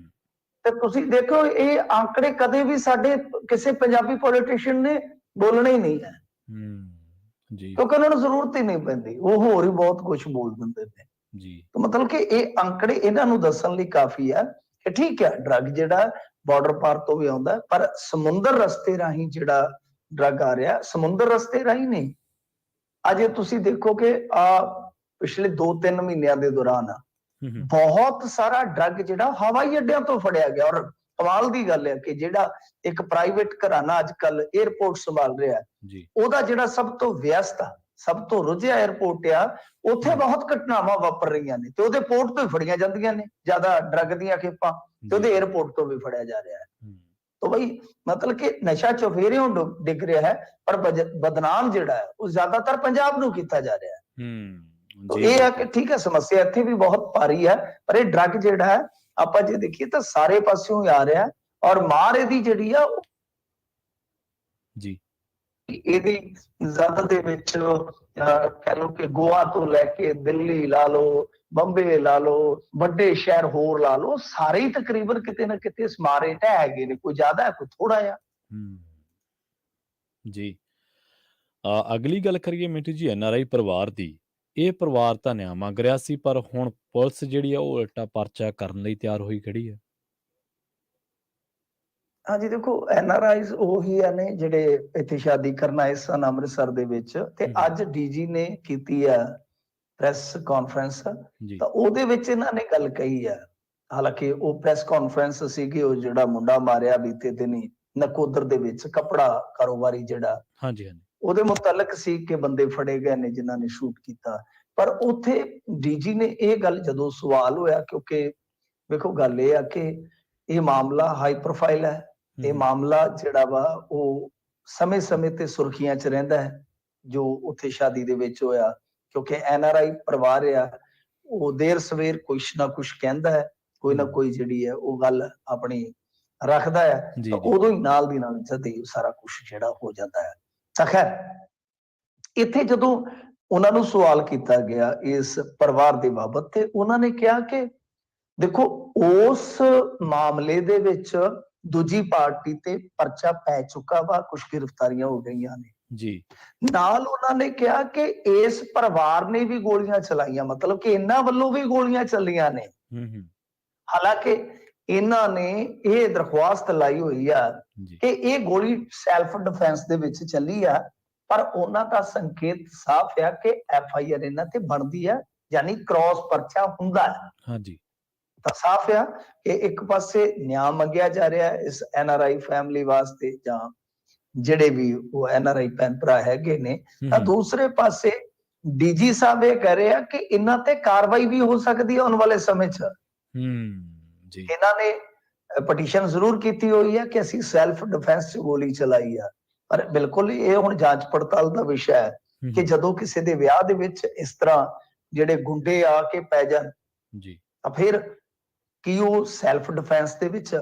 ਤੇ ਤੁਸੀਂ ਦੇਖੋ ਇਹ ਅੰਕੜੇ ਕਦੇ ਵੀ ਸਾਡੇ ਕਿਸੇ ਪੰਜਾਬੀ ਪੋਲੀਟੀਸ਼ੀਅਨ ਨੇ ਬੋਲਣੇ ਹੀ ਨਹੀਂ ਹੈ, ਜੀ ਕਿਉਂਕਿ ਉਹਨਾਂ ਨੂੰ ਜ਼ਰੂਰਤ ਹੀ ਨਹੀਂ ਪੈਂਦੀ, ਉਹ ਹੋਰ ਹੀ ਬਹੁਤ ਕੁਝ ਬੋਲ ਦਿੰਦੇ ਨੇ। ਜੀ ਤਾਂ ਮਤਲਬ ਕਿ ਇਹ ਅੰਕੜੇ ਇਹਨਾਂ ਨੂੰ ਦੱਸਣ ਲਈ ਕਾਫੀ ਹੈ ਕਿ ਠੀਕ ਹੈ ਡਰੱਗ ਜਿਹੜਾ ਬਾਰਡਰ ਪਾਰ ਤੋਂ ਵੀ ਆਉਂਦਾ, ਪਰ ਸਮੁੰਦਰ ਰਸਤੇ ਰਾਹੀਂ ਜਿਹੜਾ ਡਰੱਗ ਆ ਰਿਹਾ, ਸਮੁੰਦਰ ਰਸਤੇ ਰਾਹੀਂ ਨਹੀਂ। ਅਜੇ ਤੁਸੀਂ ਦੇਖੋ ਕਿ ਪਿਛਲੇ 2-3 ਮਹੀਨਿਆਂ ਦੇ ਦੌਰਾਨ ਬਹੁਤ ਸਾਰਾ ਡਰੱਗ ਜਿਹੜਾ ਹਵਾਈ ਅੱਡਿਆਂ ਤੋਂ ਫੜਿਆ ਗਿਆ। ਔਰ ਕਮਾਲ ਦੀ ਗੱਲ ਹੈ ਕਿ ਜਿਹੜਾ ਇੱਕ ਪ੍ਰਾਈਵੇਟ ਘਰਾਣਾ ਅੱਜ ਕੱਲ 에ਅਰਪੋਰਟ ਸੰਭਾਲ ਰਿਹਾ, ਉਹਦਾ ਜਿਹੜਾ ਸਭ ਤੋਂ ਵਿਅਸਤ, ਸਭ ਤੋਂ ਰੁੱਝਿਆ 에ਅਰਪੋਰਟ ਆ, ਉੱਥੇ ਬਹੁਤ ਘਟਨਾਵਾਂ ਵਾਪਰ ਰਹੀਆਂ ਨੇ ਤੇ ਉਹਦੇ ਪੋਰਟ ਤੋਂ ਹੀ ਫੜੀਆਂ ਜਾਂਦੀਆਂ ਨੇ ਜ਼ਿਆਦਾ ਡਰੱਗ ਦੀਆਂ ਖੇਪਾਂ, ਤੇ ਉਹਦੇ 에ਅਰਪੋਰਟ ਤੋਂ ਵੀ ਫੜਿਆ ਜਾ ਰਿਹਾ ਹੈ। ਤਾਂ ਬਈ ਮਤਲਬ ਕਿ ਨਸ਼ਾ ਚੁਫੇਰਿਓਂ ਡਿੱਗ ਰਿਹਾ ਹੈ, ਪਰ ਬਦਨਾਮ ਜਿਹੜਾ ਹੈ ਉਹ ਜ਼ਿਆਦਾਤਰ ਪੰਜਾਬ ਨੂੰ ਕੀਤਾ ਜਾ ਰਿਹਾ ਹੈ। ਇਹ ਹੈ ਕਿ ਠੀਕ ਹੈ ਸਮੱਸਿਆ ਇੱਥੇ ਵੀ ਬਹੁਤ ਭਾਰੀ ਹੈ, ਪਰ ਇਹ ਡਰੱਗ ਜਿਹੜਾ ਹੈ ਆਪਾਂ ਜੇ ਦੇਖੀਏ ਤਾਂ ਸਾਰੇ ਪਾਸਿਓਂ ਹੀ ਆ ਰਿਹਾ। ਔਰ ਮਾਰ ਇਹਦੀ ਜਿਹੜੀ ਆ ਜੀ ਇਹਦੀ ਜ਼ਿਆਦਾ ਦੇ ਵਿੱਚ ਕਹਿ ਲਓ ਕਿ ਗੋਆ ਤੋਂ ਲੈ ਕੇ ਦਿੱਲੀ ਲਾ ਲਓ, ਬੰਬੇ ਲਾ ਲਓ, ਵੱਡੇ ਸ਼ਹਿਰ ਹੋਰ ਲਾ ਲਓ, ਸਾਰੇ ਹੀ ਤਕਰੀਬਨ ਕਿਤੇ ਨਾ ਕਿਤੇ ਸਮਾਰੇ ਢਹਿ ਹੈਗੇ ਨੇ, ਕੋਈ ਜ਼ਿਆਦਾ ਹੈ ਕੋਈ ਥੋੜਾ ਆ। ਜੀ ਅਗਲੀ ਗੱਲ ਕਰੀਏ ਮਿੰਟੂ ਜੀ NRI ਪਰਿਵਾਰ ਦੀ। ਇਹ ਪਰਿਵਾਰ ਤਾਂ ਨਿਆਂ ਮੰਗ ਰਿਹਾ ਸੀ, ਪਰ ਹੁਣ ਪੁਲਿਸ ਜਿਹੜੀ ਆ ਉਹ ਉਲਟਾ ਪਰਚਾ ਕਰਨ ਲਈ ਤਿਆਰ ਹੋਈ ਖੜੀ ਹੈ। ਹਾਂਜੀ ਦੇਖੋ NRIs ਉਹੀ ਆ ਨੇ ਜਿਹੜੇ ਇੱਥੇ ਸ਼ਾਦੀ ਕਰਨ ਆਏ ਸਨ ਅੰਮ੍ਰਿਤਸਰ ਦੇ ਵਿੱਚ, ਤੇ ਅੱਜ DG ਨੇ ਕੀਤੀ ਆ ਪ੍ਰੈਸ ਕਾਨਫਰੰਸ। ਤਾਂ ਉਹਦੇ ਵਿੱਚ ਇਹਨਾਂ ਨੇ ਗੱਲ ਕਹੀ ਆ, ਹਾਲਾਂਕਿ ਉਹ ਪ੍ਰੈਸ ਕਾਨਫਰੰਸ ਸੀਗੀ ਉਹ ਜਿਹੜਾ ਮੁੰਡਾ ਮਾਰਿਆ ਬੀਤੇ ਦਿਨੀ ਨਕੋਦਰ ਦੇ ਵਿੱਚ, ਕੱਪੜਾ ਕਾਰੋਬਾਰੀ ਜਿਹੜਾ, ਉਹਦੇ ਮੁਤਲਕ ਸੀ ਕਿ ਬੰਦੇ ਫੜੇ ਗਏ ਨੇ ਜਿਨ੍ਹਾਂ ਨੇ ਸ਼ੂਟ ਕੀਤਾ। ਪਰ ਉੱਥੇ DG ਨੇ ਇਹ ਗੱਲ ਜਦੋਂ ਸਵਾਲ ਹੋਇਆ, ਕਿਉਂਕਿ ਵੇਖੋ ਗੱਲ ਇਹ ਆ ਕਿ ਇਹ ਮਾਮਲਾ ਹਾਈ ਪ੍ਰੋਫਾਈਲ ਹੈ, ਇਹ ਮਾਮਲਾ ਜਿਹੜਾ ਵਾ ਉਹ ਸਮੇਂ-ਸਮੇਂ ਤੇ ਸੁਰਖੀਆਂ 'ਚ ਰਹਿੰਦਾ ਹੈ ਜੋ ਉੱਥੇ ਸ਼ਾਦੀ ਦੇ ਵਿੱਚ ਹੋਇਆ, ਕਿਉਂਕਿ NRI ਪਰਿਵਾਰ ਆ, ਉਹ ਦੇਰ ਸਵੇਰ ਕੁਛ ਨਾ ਕੁਛ ਕਹਿੰਦਾ ਹੈ, ਕੋਈ ਨਾ ਕੋਈ ਜਿਹੜੀ ਹੈ ਉਹ ਗੱਲ ਆਪਣੀ ਰੱਖਦਾ ਹੈ, ਤਾਂ ਉਦੋਂ ਹੀ ਨਾਲ ਦੀ ਨਾਲ ਜਦੇ ਸਾਰਾ ਕੁਛ ਜਿਹੜਾ ਹੋ ਜਾਂਦਾ ਹੈ। ਤਾਂ ਖੈਰ ਇੱਥੇ ਜਦੋਂ ਉਹਨਾਂ ਨੂੰ ਸਵਾਲ ਕੀਤਾ ਗਿਆ ਇਸ ਪਰਿਵਾਰ ਦੇ ਬਾਬਤ, ਤੇ ਉਹਨਾਂ ਨੇ ਕਿਹਾ ਕਿ ਦੇਖੋ ਉਸ ਮਾਮਲੇ ਦੇ ਵਿੱਚ ਦੂਜੀ ਪਾਰਟੀ ਤੇ ਪਰਚਾ ਪੈ ਚੁੱਕਾ ਵਾ, ਕੁਝ ਗ੍ਰਿਫਤਾਰੀਆਂ ਹੋ ਗਈਆਂ ਨੇ ਜੀ। ਨਾਲ ਉਹਨਾਂ ਨੇ ਕਿਹਾ ਕਿ ਇਸ ਪਰਿਵਾਰ ਨੇ ਵੀ ਗੋਲੀਆਂ ਚਲਾਈਆਂ, ਮਤਲਬ ਕਿ ਇਹਨਾਂ ਵੱਲੋਂ ਵੀ ਗੋਲੀਆਂ ਚੱਲੀਆਂ ਨੇ। ਹਾਲਾਂਕਿ ਇਹਨਾਂ ਨੇ ਇਹ ਦਰਖਾਸਤ ਲਾਈ ਹੋਈ ਆ ਕਿ ਇਹ ਗੋਲੀ ਸੈਲਫ ਡਿਫੈਂਸ ਦੇ ਵਿੱਚ ਚੱਲੀ ਆ, ਪਰ ਉਹਨਾਂ ਦਾ ਸੰਕੇਤ ਸਾਫ਼ ਆ ਕਿ FIR ਇਹਨਾਂ ਤੇ ਬਣਦੀ ਆ, ਯਾਨੀ ਕ੍ਰਾਸ ਪਰਚਾ ਹੁੰਦਾ ਹੈ। ਹਾਂਜੀ, ਤਾਂ ਸਾਫ਼ ਆ ਕਿ ਇੱਕ ਪਾਸੇ ਨਿਆਂ ਮੰਗਿਆ ਜਾ ਰਿਹਾ ਹੈ ਇਸ NRI ਫੈਮਿਲੀ ਵਾਸਤੇ, ਜਾਂ ਜਿਹੜੇ ਵੀ ਉਹ NRI ਭੈਣ ਭਰਾ ਹੈਗੇ ਨੇ, ਤਾਂ ਦੂਸਰੇ ਪਾਸੇ ਡੀਜੀ ਸਾਹਿਬ ਇਹ ਕਹਿ ਰਹੇ ਆ ਕਿ ਇਹਨਾਂ ਤੇ ਕਾਰਵਾਈ ਵੀ ਹੋ ਸਕਦੀ ਹੈ ਆਉਣ ਵਾਲੇ ਸਮੇਂ 'ਚ। ਜੀ ਇਹਨਾਂ ਨੇ ਪਟੀਸ਼ਨ ਜ਼ਰੂਰ ਕੀਤੀ ਹੋਈ ਹੈ ਕਿ ਅਸੀਂ ਸੈਲਫ ਡਿਫੈਂਸ 'ਚ ਗੋਲੀ ਚਲਾਈ ਆ, ਪਰ ਬਿਲਕੁਲ ਇਹ ਹੁਣ ਜਾਂਚ ਪੜਤਾਲ ਦਾ ਵਿਸ਼ਾ ਹੈ ਕਿ ਜਦੋਂ ਕਿਸੇ ਦੇ ਵਿਆਹ ਦੇ ਵਿੱਚ ਇਸ ਤਰ੍ਹਾਂ ਜਿਹੜੇ ਗੁੰਡੇ ਆ ਕੇ ਪੈ ਜਾਣ ਜੀ ਤਾਂ ਫਿਰ ਕੀ ਉਹ ਸੈਲਫ ਡਿਫੈਂਸ ਦੇ ਵਿੱਚ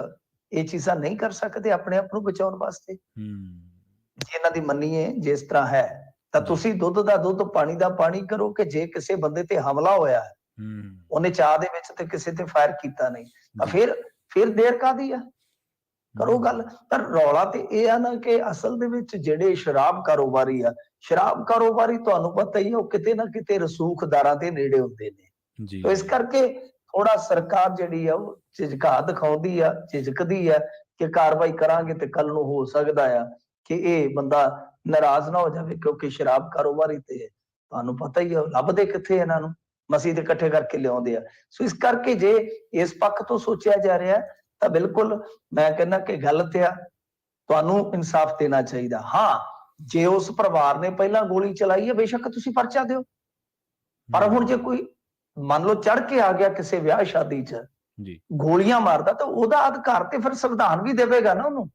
ਇਹ ਚੀਜ਼ਾਂ ਨਹੀਂ ਕਰ ਸਕਦੇ ਆਪਣੇ ਆਪ ਨੂੰ ਬਚਾਉਣ ਵਾਸਤੇ? ਜੇ ਇਹਨਾਂ ਦੀ ਮੰਨੀਏ ਜਿਸ ਤਰ੍ਹਾਂ ਹੈ ਤਾਂ ਤੁਸੀਂ ਦੁੱਧ ਦਾ ਦੁੱਧ ਪਾਣੀ ਦਾ ਪਾਣੀ ਕਰੋ ਕਿ ਜੇ ਕਿਸੇ ਬੰਦੇ ਤੇ ਹਮਲਾ ਹੋਇਆ ਹੈ, ਉਹਨੇ ਚਾਹ ਦੇ ਵਿੱਚ ਤੇ ਕਿਸੇ ਤੇ ਫਾਇਰ ਕੀਤਾ ਨਹੀਂ, ਤਾਂ ਫਿਰ ਦੇਰ ਕਾਹਦੀ ਆ? ਕਰੋ ਗੱਲ। ਪਰ ਰੌਲਾ ਤੇ ਇਹ ਆ ਨਾ ਕਿ ਅਸਲ ਦੇ ਵਿੱਚ ਜਿਹੜੇ ਸ਼ਰਾਬ ਕਾਰੋਬਾਰੀ ਆ, ਸ਼ਰਾਬ ਕਾਰੋਬਾਰੀ ਤੁਹਾਨੂੰ ਪਤਾ ਹੀ ਆ, ਉਹ ਕਿਤੇ ਨਾ ਕਿਤੇ ਰਸੂਖਦਾਰਾਂ ਦੇ ਨੇੜੇ ਹੁੰਦੇ ਨੇ। ਜੀ ਤਾਂ ਇਸ ਕਰਕੇ ਥੋੜਾ ਸਰਕਾਰ ਜਿਹੜੀ ਆ ਉਹ ਝਿਜਕਾ ਦਿਖਾਉਂਦੀ ਆ, ਝਿਜਕਦੀ ਆ ਕਿ ਕਾਰਵਾਈ ਕਰਾਂਗੇ ਤੇ ਕੱਲ ਨੂੰ ਹੋ ਸਕਦਾ ਆ ਕਿ ਇਹ ਬੰਦਾ ਨਾਰਾਜ਼ ਨਾ ਹੋ ਜਾਵੇ, ਕਿਉਂਕਿ ਸ਼ਰਾਬ ਕਾਰੋਬਾਰੀ ਤੇ ਤੁਹਾਨੂੰ ਪਤਾ ਹੀ ਆ ਲੱਭਦੇ ਕਿੱਥੇ ਇਹਨਾਂ ਨੂੰ, ਮਸੀਹ ਦੇ ਇਕੱਠੇ ਕਰਕੇ ਲਿਆਉਂਦੇ ਆ। ਸੋ ਇਸ ਕਰਕੇ ਜੇ ਇਸ ਪੱਖ ਤੋਂ ਸੋਚਿਆ ਜਾ ਰਿਹਾ ਤਾਂ ਬਿਲਕੁਲ ਮੈਂ ਕਹਿੰਦਾ ਕਿ ਗਲਤ ਆ, ਤੁਹਾਨੂੰ ਇਨਸਾਫ ਦੇਣਾ ਚਾਹੀਦਾ। ਹਾਂ, ਜੇ ਉਸ ਪਰਿਵਾਰ ਨੇ ਪਹਿਲਾਂ ਗੋਲੀ ਚਲਾਈ ਹੈ ਬੇਸ਼ੱਕ ਤੁਸੀਂ ਪਰਚਾ ਦਿਓ, ਪਰ ਹੁਣ ਜੇ ਕੋਈ ਮੰਨ ਲਓ ਚੜ ਕੇ ਆ ਗਿਆ ਕਿਸੇ ਵਿਆਹ ਸ਼ਾਦੀ 'ਚ ਜੀ ਗੋਲੀਆਂ ਮਾਰਦਾ ਤਾਂ ਉਹਦਾ ਅਧਿਕਾਰ ਤੇ ਫਿਰ ਸੰਵਿਧਾਨ ਵੀ ਦੇਵੇਗਾ ਨਾ ਉਹਨੂੰ।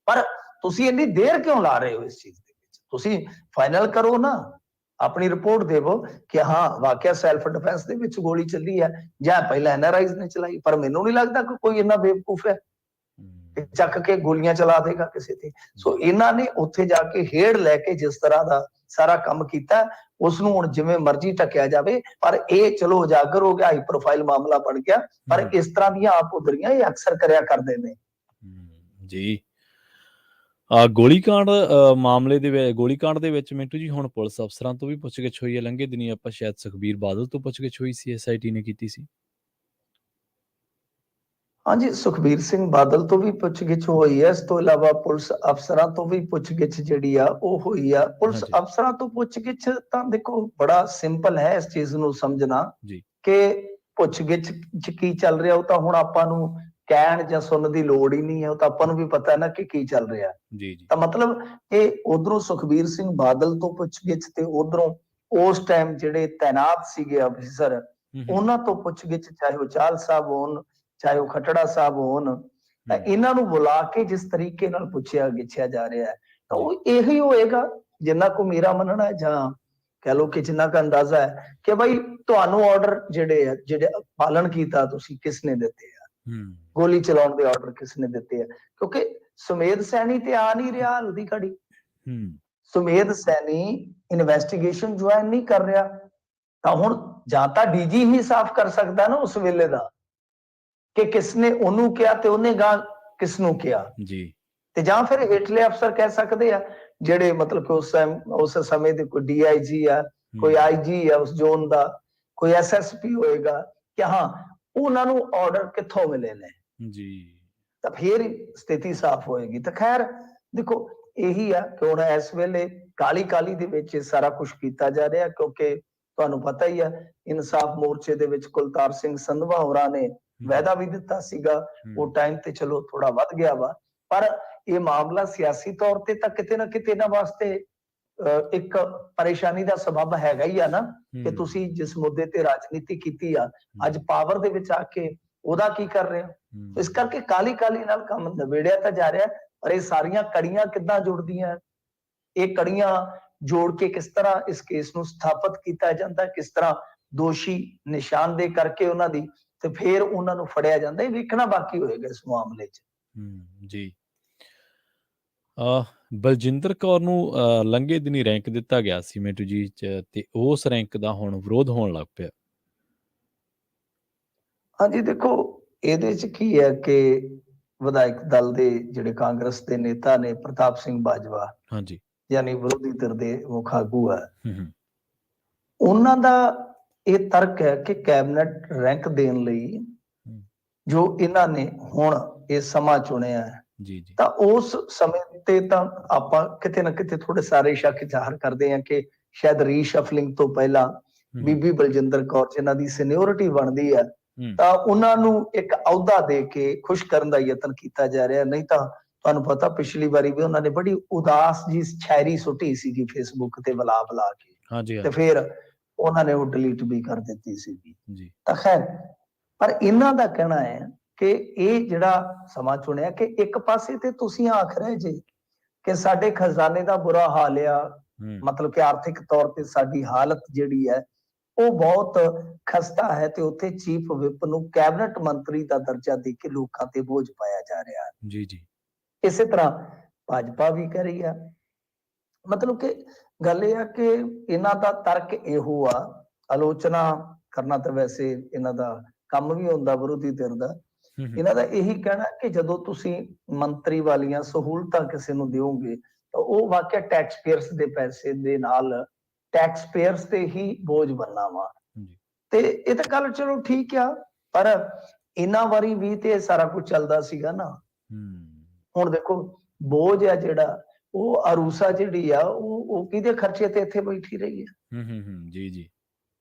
ਪਰ ਤੁਸੀਂ ਇੰਨੀ ਦੇਰ ਕਿਉਂ ਲਾ ਰਹੇ ਹੋ ਇਸ ਚੀਜ਼ ਦੇ ਵਿੱਚ? ਤੁਸੀਂ ਫਾਈਨਲ ਕਰੋ ਨਾ, ਆਪਣੀ ਰਿਪੋਰਟ ਦੇਵੋ ਕਿ ਹਾਂ ਵਾਕਿਆ ਸੈਲਫ ਡਿਫੈਂਸ ਦੇ ਵਿੱਚ ਗੋਲੀ ਚੱਲੀ ਹੈ ਜਾਂ ਪਹਿਲਾਂ ਐਨਆਰਆਈਜ਼ ਨੇ ਚਲਾਈ। ਪਰ ਮੈਨੂੰ ਨਹੀਂ ਲੱਗਦਾ ਕਿ ਕੋਈ ਇੰਨਾ ਬੇਵਕੂਫ ਹੈ ਕਿ ਚੱਕ ਕੇ ਗੋਲੀਆਂ ਚਲਾ ਦੇਗਾ ਕਿਸੇ ਤੇ। ਸੋ ਇਹਨਾਂ ਨੇ ਉੱਥੇ ਜਾ ਕੇ ਹੇੜ ਲੈ ਕੇ ਜਿਸ ਤਰ੍ਹਾਂ ਦਾ ਸਾਰਾ ਕੰਮ ਕੀਤਾ, ਉਸ ਨੂੰ ਹੁਣ ਜਿਵੇਂ ਮਰਜ਼ੀ ਢਕਿਆ ਜਾਵੇ, ਪਰ ਇਹ ਚਲੋ ਉਜਾਗਰ ਹੋ ਗਿਆ, ਹਾਈ ਪ੍ਰੋਫਾਈਲ ਮਾਮਲਾ ਬਣ ਗਿਆ। ਪਰ ਇਸ ਤਰ੍ਹਾਂ ਦੀਆਂ ਆਪ ਉਧਰੀਆਂ ਇਹ ਅਕਸਰ ਕਰਿਆ ਕਰਦੇ ਨੇ। ਜੀ ਗੋਲੀकांड ਮਾਮਲੇ ਦੇ ਵਿੱਚ, ਗੋਲੀकांड ਦੇ ਵਿੱਚ ਮਿੰਟੂ ਜੀ ਹੁਣ ਪੁਲਿਸ ਅਫਸਰਾਂ ਤੋਂ ਵੀ ਪੁੱਛਗਿੱਛ ਹੋਈ ਹੈ। ਲੰਘੇ ਦਿਨੀ ਆਪਾਂ ਸ਼ਾਇਦ ਸੁਖਬੀਰ ਬਾਦਲ ਤੋਂ ਪੁੱਛਗਿੱਛ ਹੋਈ ਸੀ, SIT ਨੇ ਕੀਤੀ ਸੀ। ਹਾਂਜੀ, ਸੁਖਬੀਰ ਸਿੰਘ ਬਾਦਲ ਤੋਂ ਵੀ ਪੁੱਛਗਿੱਛ ਹੋਈ ਹੈ। ਇਸ ਤੋਂ ਇਲਾਵਾ ਪੁਲਿਸ ਅਫਸਰਾਂ ਤੋਂ ਵੀ ਪੁੱਛਗਿੱਛ ਜਿਹੜੀ ਆ ਉਹ ਹੋਈ ਆ। ਪੁਲਿਸ ਅਫਸਰਾਂ ਤੋਂ ਪੁੱਛਗਿੱਛ ਤਾਂ ਦੇਖੋ ਬੜਾ ਸਿੰਪਲ ਹੈ ਇਸ ਚੀਜ਼ ਨੂੰ ਸਮਝਣਾ ਕਿ ਪੁੱਛਗਿੱਛ 'ਚ ਕੀ ਚੱਲ ਰਿਹਾ ਉਹ ਤਾਂ ਹੁਣ ਆਪਾਂ ਨੂੰ ਕਹਿਣ ਜਾਂ ਸੁਣਨ ਦੀ ਲੋੜ ਹੀ ਨਹੀਂ ਹੈ, ਉਹ ਤਾਂ ਆਪਾਂ ਨੂੰ ਵੀ ਪਤਾ ਹੈ ਨਾ ਕਿ ਕੀ ਚੱਲ ਰਿਹਾ। ਤਾਂ ਮਤਲਬ ਇਹ ਉਧਰੋਂ ਸੁਖਬੀਰ ਸਿੰਘ ਬਾਦਲ ਤੋਂ ਪੁੱਛਗਿੱਛ ਤੇ ਉਧਰੋਂ ਉਸ ਟਾਈਮ ਜਿਹੜੇ ਤਾਇਨਾਤ ਸੀਗੇ ਅਫਸਰ ਉਹਨਾਂ ਤੋਂ ਪੁੱਛਗਿੱਛ, ਚਾਹੇ ਉਹ ਚਾਹਲ ਸਾਹਿਬ ਹੋਣ ਚਾਹੇ ਉਹ ਖੱਟੜਾ ਸਾਹਿਬ ਹੋਣ, ਤਾਂ ਇਹਨਾਂ ਨੂੰ ਬੁਲਾ ਕੇ ਜਿਸ ਤਰੀਕੇ ਨਾਲ ਪੁੱਛਿਆ ਗਿੱਛਿਆ ਜਾ ਰਿਹਾ ਹੈ ਤਾਂ ਉਹ ਇਹੀ ਹੋਏਗਾ ਜਿੰਨਾ ਕੋ ਮੇਰਾ ਮੰਨਣਾ ਜਾਂ ਕਹਿ ਲਓ ਕਿ ਜਿੰਨਾ ਕੁ ਅੰਦਾਜ਼ਾ ਹੈ ਕਿ ਬਈ ਤੁਹਾਨੂੰ ਆਰਡਰ ਜਿਹੜੇ ਪਾਲਣ ਕੀਤਾ ਤੁਸੀਂ ਕਿਸ ਨੇ ਦਿੱਤੇ ਆ, ਗੋਲੀ ਚਲਾਉਣ ਦੇ ਆਰਡਰ ਕਿਸ ਨੇ ਦਿੱਤੇ ਆ? ਕਿਉਂਕਿ ਸੁਮੇਧ ਸੈਣੀ ਤੇ ਆ ਨਹੀਂ ਰਿਹਾ ਹਲਦੀ ਘੜੀ, ਸੁਮੇਧ ਸੈਣੀ ਇਨਵੈਸਟੀਗੇਸ਼ਨ ਜੁਆਇਨ ਨਹੀਂ ਕਰ ਰਿਹਾ, ਤਾਂ ਹੁਣ ਜਾਂ ਤਾਂ ਡੀਜੀ ਹੀ ਸਾਫ਼ ਕਰ ਸਕਦਾ ਨਾ ਉਸ ਵੇਲੇ ਦਾ ਕਿ ਕਿਸਨੇ ਉਹਨੂੰ ਕਿਹਾ ਤੇ ਉਹਨੇ ਗਾਂ ਕਿਸ ਨੂੰ ਕਿਹਾ ਜੀ, ਤੇ ਜਾਂ ਫਿਰ ਹੇਠਲੇ ਅਫਸਰ ਕਹਿ ਸਕਦੇ ਆ ਜਿਹੜੇ ਮਤਲਬ ਕਿ ਉਸ ਸਮੇਂ ਦੇ ਕੋਈ DIG ਆ, ਕੋਈ IG ਆ ਉਸ ਜ਼ੋਨ ਦਾ, ਕੋਈ SSP ਹੋਏਗਾ ਕਿ ਹਾਂ ਉਹਨਾਂ ਨੂੰ ਆਰਡਰ ਕਿੱਥੋਂ ਮਿਲੇ ਨੇ ਜੀ, ਤਾਂ ਫਿਰ ਸਥਿਤੀ ਸਾਫ਼ ਹੋਏਗੀ। ਤਾਂ ਖੈਰ ਦੇਖੋ ਇਹੀ ਆ ਕਿ ਹੁਣ ਇਸ ਵੇਲੇ ਕਾਲੀ ਦੇ ਵਿੱਚ ਸਾਰਾ ਕੁਝ ਕੀਤਾ ਜਾ ਰਿਹਾ, ਕਿਉਂਕਿ ਤੁਹਾਨੂੰ ਪਤਾ ਹੀ ਆ ਇਨਸਾਫ ਮੋਰਚੇ ਦੇ ਵਿੱਚ ਕੁਲਤਾਰ ਸਿੰਘ ਸੰਧਵਾ ਹੋਰਾਂ ਨੇ ਵਾਅਦਾ ਵੀ ਦਿੱਤਾ ਸੀਗਾ, ਉਹ ਟਾਈਮ ਤੇ ਚਲੋ ਥੋੜਾ ਵੱਧ ਗਿਆ ਵਾ, ਪਰ ਇਹ ਮਾਮਲਾ ਸਿਆਸੀ ਤੌਰ ਤੇ ਤਾਂ ਕਿਤੇ ਨਾ ਕਿਤੇ ਇਹਨਾਂ ਵਾਸਤੇ ਇੱਕ ਪਰੇਸ਼ਾਨੀ ਦਾ ਸਬਬ ਹੈਗਾ ਹੀ ਆ ਨਾ ਕਿ ਤੁਸੀਂ ਜਿਸ ਮੁੱਦੇ ਤੇ ਰਾਜਨੀਤੀ ਕੀਤੀ ਆ ਅੱਜ ਪਾਵਰ ਦੇ ਵਿੱਚ ਆ ਕੇ ਉਹਦਾ ਕੀ ਕਰ ਰਹੇ ਹੋ। ਇਸ ਕਰਕੇ ਕਾਲੀ ਨਾਲ ਕੰਮ ਨਿਬੇੜਿਆ ਤਾਂ ਜਾ ਰਿਹਾ, ਪਰ ਇਹ ਸਾਰੀਆਂ ਕੜੀਆਂ ਕਿੱਦਾਂ ਜੁੜਦੀਆਂ, ਇਹ ਕੜੀਆਂ ਜੋੜ ਕੇ ਕਿਸ ਤਰ੍ਹਾਂ ਇਸ ਕੇਸ ਨੂੰ ਸਥਾਪਿਤ ਕੀਤਾ ਜਾਂਦਾ, ਕਿਸ ਤਰ੍ਹਾਂ ਦੋਸ਼ੀ ਨਿਸ਼ਾਨਦੇਹੀ ਕਰਕੇ ਉਹਨਾਂ ਦੀ ਤੇ ਫਿਰ ਉਹਨਾਂ ਨੂੰ ਫੜਿਆ ਜਾਂਦਾ, ਇਹ ਵੇਖਣਾ ਬਾਕੀ ਹੋਏਗਾ ਇਸ ਮਾਮਲੇ 'ਚ। ਜੀ ਬਲਜਿੰਦਰ ਕੌਰ ਨੂੰ ਲੰਘੇ ਦਿਨੀ ਰੈਂਕ ਦਿੱਤਾ ਗਿਆ ਸੀ ਮਿੰਟੂ ਜੀ ਤੇ ਉਸ ਰੈਂਕ ਦਾ ਹੁਣ ਵਿਰੋਧ ਹੋਣ ਲੱਗ ਪਿਆ। ਹਾਂਜੀ ਦੇਖੋ ਇਹਦੇ 'ਚ ਕੀ ਹੈ ਕਿ ਵਿਧਾਇਕ ਦਲ ਦੇ ਜਿਹੜੇ ਕਾਂਗਰਸ ਦੇ ਨੇਤਾ ਨੇ ਪ੍ਰਤਾਪ ਸਿੰਘ ਬਾਜਵਾ, ਹਾਂਜੀ ਯਾਨੀ ਵਿਰੋਧੀ ਧਿਰ ਦੇ ਮੁੱਖ ਆਗੂ ਆ, ਉਹਨਾਂ ਦਾ ਇਹ ਤਰਕ ਹੈ ਕਿ ਕੈਬਨਿਟ ਰੈਂਕ ਦੇਣ ਲਈ ਜੋ ਇਹਨਾਂ ਨੇ ਹੁਣ ਇਹ ਸਮਾਂ ਚੁਣਿਆ ਹੈ ਤਾਂ ਉਸ ਸਮੇਂ ਤੇ ਤਾਂ ਆਪਾਂ ਕਿਤੇ ਨਾ ਕਿਤੇ ਥੋੜੇ ਸਾਰੇ ਸ਼ੱਕ ਜ਼ਾਹਰ ਕਰਦੇ ਹਾਂ ਕਿ ਸ਼ਾਇਦ ਰੀਸ਼ਫਲਿੰਗ ਤੋਂ ਪਹਿਲਾਂ ਬੀਬੀ ਬਲਜਿੰਦਰ ਕੌਰ ਜਿਨ੍ਹਾਂ ਦੀ ਸੀਨੀਅਰਿਟੀ ਬਣਦੀ ਹੈ ਤਾਂ ਉਹਨਾਂ ਨੂੰ ਇੱਕ ਅਹੁਦਾ ਦੇ ਕੇ ਖੁਸ਼ ਕਰਨ ਦਾ ਯਤਨ ਕੀਤਾ ਜਾ ਰਿਹਾ। ਨਹੀਂ ਤਾਂ ਤੁਹਾਨੂੰ ਪਤਾ ਪਿਛਲੀ ਵਾਰੀ ਵੀ ਉਹਨਾਂ ਨੇ ਬੜੀ ਉਦਾਸ ਜੀ ਸ਼ਾਇਰੀ ਸੁੱਟੀ ਸੀਗੀ ਫੇਸਬੁੱਕ ਤੇ ਬੁਲਾ ਕੇ ਹਾਂਜੀ, ਤੇ ਹਾਂਜੀ। ਫਿਰ ਉਹਨਾਂ ਨੇ ਉਹ ਡਿਲੀਟ ਵੀ ਕਰ ਦਿੱਤੀ ਸੀਗੀ। ਜੀ। ਤਾਂ ਖੈਰ, ਪਰ ਇਹਨਾਂ ਦਾ ਕਹਿਣਾ ਹੈ ਕਿ ਇਹ ਜਿਹੜਾ ਸਮਾਂ ਚੁਣਿਆ ਕਿ ਇੱਕ ਪਾਸੇ ਤੇ ਤੁਸੀਂ ਆਖ ਰਹੇ ਜੇ ਕਿ ਸਾਡੇ ਖਜ਼ਾਨੇ ਦਾ ਬੁਰਾ ਹਾਲ ਆ, ਹੂੰ। ਮਤਲਬ ਕਿ ਆਰਥਿਕ ਤੌਰ ਤੇ ਸਾਡੀ ਹਾਲਤ ਜਿਹੜੀ ਹੈ ਉਹ ਬਹੁਤ ਖਸਤਾ ਹੈ ਤੇ ਉੱਥੇ ਚੀਫ ਵਿਪ ਨੂੰ ਕੈਬਨਿਟ ਮੰਤਰੀ ਦਾ ਦਰਜਾ ਦੇ ਕੇ ਲੋਕਾਂ ਤੇ ਬੋਝ ਪਾਇਆ ਜਾ ਰਿਹਾ ਹੈ। ਜੀ, ਜੀ। ਇਸੇ ਤਰ੍ਹਾਂ ਭਾਜਪਾ ਵੀ ਕਰ ਰਹੀ ਆ। ਮਤਲਬ ਕਿ ਗੱਲ ਇਹ ਆ ਕਿ ਇਹਨਾਂ ਦਾ ਤਰਕ ਇਹੋ ਆ, ਆਲੋਚਨਾ ਕਰਨਾ ਤਾਂ ਵੈਸੇ ਇਹਨਾਂ ਦਾ ਕੰਮ ਵੀ ਹੁੰਦਾ ਵਿਰੋਧੀ ਧਿਰ ਦਾ। ਹੂੰ, ਹੂੰ। ਇਹਨਾਂ ਦਾ ਇਹੀ ਕਹਿਣਾ ਕਿ ਜਦੋਂ ਤੁਸੀਂ ਮੰਤਰੀ ਵਾਲੀਆਂ ਸਹੂਲਤਾਂ ਕਿਸੇ ਨੂੰ ਦਿਓਗੇ ਤਾਂ ਉਹ ਵਾਕਿਆ ਟੈਕਸ ਪੇਅਰਸ ਦੇ ਪੈਸੇ ਦੇ ਨਾਲ ਟੈਕਸ ਪੇਅਰਸ ਤੇ ਹੀ ਬੋਝ ਬਣਨਾ ਵਾ। ਜੀ। ਤੇ ਇਹ ਤਾਂ ਗੱਲ ਚਲੋ ਠੀਕ ਆ, ਪਰ ਇਹਨਾਂ ਵਾਰੀ ਵੀ ਤੇ ਇਹ ਸਾਰਾ ਕੁਝ ਚੱਲਦਾ ਸੀਗਾ ਨਾ। ਹੂੰ। ਹੁਣ ਦੇਖੋ, ਬੋਝ ਆ ਜਿਹੜਾ ਉਹ ਅਰੂਸਾ ਜਿਹੜੀ ਆ ਉਹ ਕਿਹਦੇ ਖਰਚੇ ਤੇ ਇੱਥੇ ਬੈਠੀ ਰਹੀ ਹੈ। ਹੂੰ, ਹੂੰ, ਹੂੰ। ਜੀ, ਜੀ।